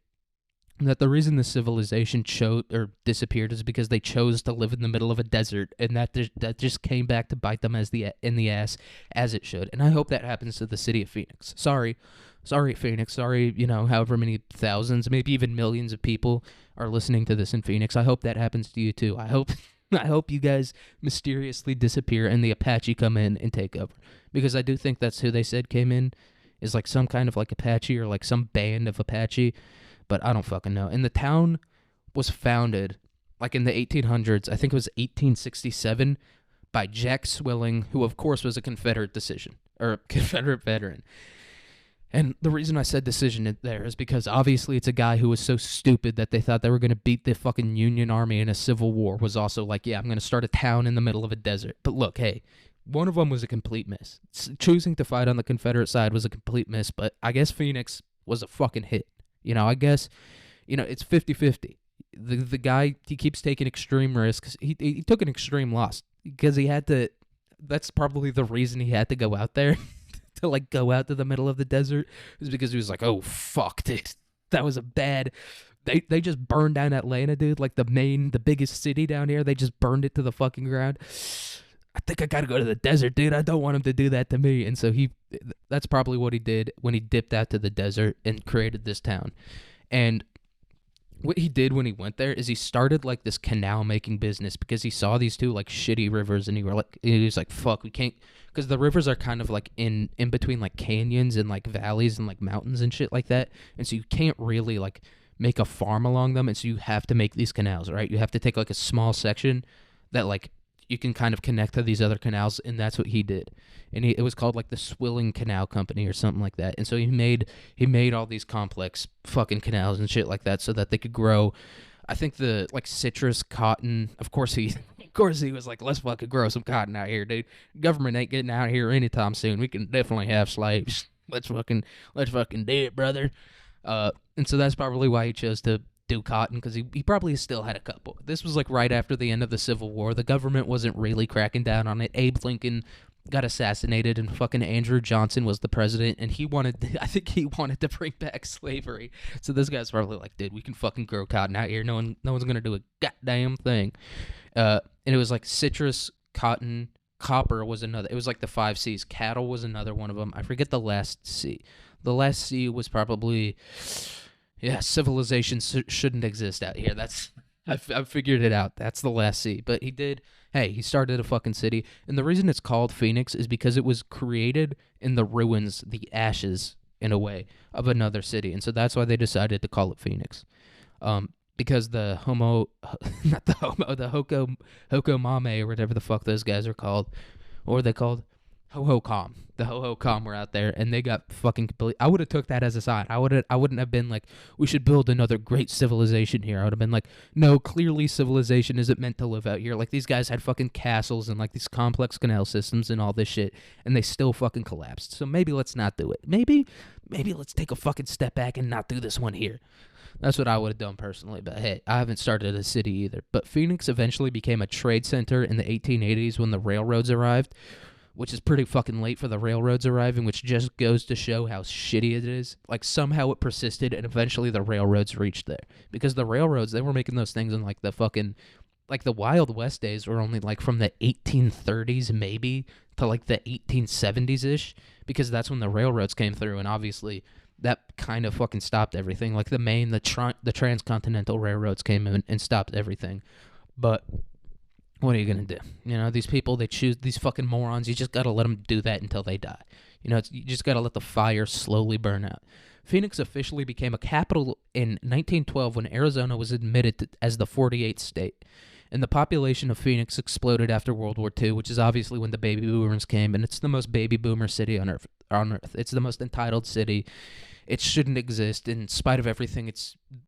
that the reason the civilization disappeared is because they chose to live in the middle of a desert, and that just came back to bite them in the ass, as it should. And I hope that happens to the city of Phoenix. Sorry, Phoenix. Sorry, however many thousands, maybe even millions of people are listening to this in Phoenix. I hope that happens to you too. I hope you guys mysteriously disappear and the Apache come in and take over. Because I do think that's who they said came in, is like some kind of like Apache or like some band of Apache, but I don't fucking know. And the town was founded like in the 1800s, I think it was 1867, by Jack Swilling, who of course was a Confederate Confederate veteran. And the reason I said decision there is because obviously it's a guy who was so stupid that they thought they were going to beat the fucking Union Army in a civil war was also like, yeah, I'm going to start a town in the middle of a desert. But look, hey, one of them was a complete miss. Choosing to fight on the Confederate side was a complete miss, but I guess Phoenix was a fucking hit. I guess, it's 50-50. The guy, he keeps taking extreme risks. He took an extreme loss because he had to, that's probably the reason he had to go out there. To like go out to the middle of the desert is because he was like, oh fuck, dude, that was a bad. They just burned down Atlanta, dude, like the biggest city down here. They just burned it to the fucking ground. I think I gotta go to the desert, dude. I don't want him to do that to me. And so that's probably what he did when he dipped out to the desert and created this town. And what he did when he went there is he started like this canal making business because he saw these two like shitty rivers, and he was like, fuck, we can't, because the rivers are kind of like in between like canyons and like valleys and like mountains and shit like that, and so you can't really like make a farm along them, and so you have to make these canals, right? You have to take like a small section that like you can kind of connect to these other canals, and that's what he did. And it was called like the Swilling Canal Company or something like that. And so he made all these complex fucking canals and shit like that so that they could grow, I think, the like citrus, cotton. Of course he was like, let's fucking grow some cotton out here, dude. Government ain't getting out here anytime soon. We can definitely have slaves. Let's fucking do it, brother. And so that's probably why he chose to do cotton, because he probably still had a couple. This was like right after the end of the Civil War. The government wasn't really cracking down on it. Abe Lincoln got assassinated, and fucking Andrew Johnson was the president, and I think he wanted to bring back slavery. So this guy's probably like, dude, we can fucking grow cotton out here. No one's gonna do a goddamn thing. And it was like citrus, cotton, copper was another. It was like the 5 C's. Cattle was another one of them. I forget the last C. The last C was probably, yeah, civilization shouldn't exist out here. I've figured it out. That's the last C. But he started a fucking city. And the reason it's called Phoenix is because it was created in the ruins, the ashes, in a way, of another city. And so that's why they decided to call it Phoenix. Because the Hokomame, or whatever the fuck those guys are called. What were they called? Ho ho calm. The ho ho calm were out there, and they got fucking complete. I would have took that as a sign. I wouldn't have been like, we should build another great civilization here. I would have been like, no, clearly civilization isn't meant to live out here. Like these guys had fucking castles and like these complex canal systems and all this shit, and they still fucking collapsed. So maybe let's not do it. Maybe let's take a fucking step back and not do this one here. That's what I would have done personally, but hey, I haven't started a city either. But Phoenix eventually became a trade center in the 1880s when the railroads arrived, which is pretty fucking late for the railroads arriving, which just goes to show how shitty it is. Like, somehow it persisted, and eventually the railroads reached there. Because the railroads, they were making those things in, like, the fucking... Like, the Wild West days were only, like, from the 1830s, maybe, to, like, the 1870s-ish. Because that's when the railroads came through, and obviously that kind of fucking stopped everything. Like, the transcontinental railroads came in and stopped everything. But... what are you going to do? You know, these people, they choose these fucking morons. You just got to let them do that until they die. You know, you just got to let the fire slowly burn out. Phoenix officially became a capital in 1912 when Arizona was admitted as the 48th state. And the population of Phoenix exploded after World War II, which is obviously when the baby boomers came. And it's the most baby boomer city on Earth. It's the most entitled city. It shouldn't exist. In spite of everything, it's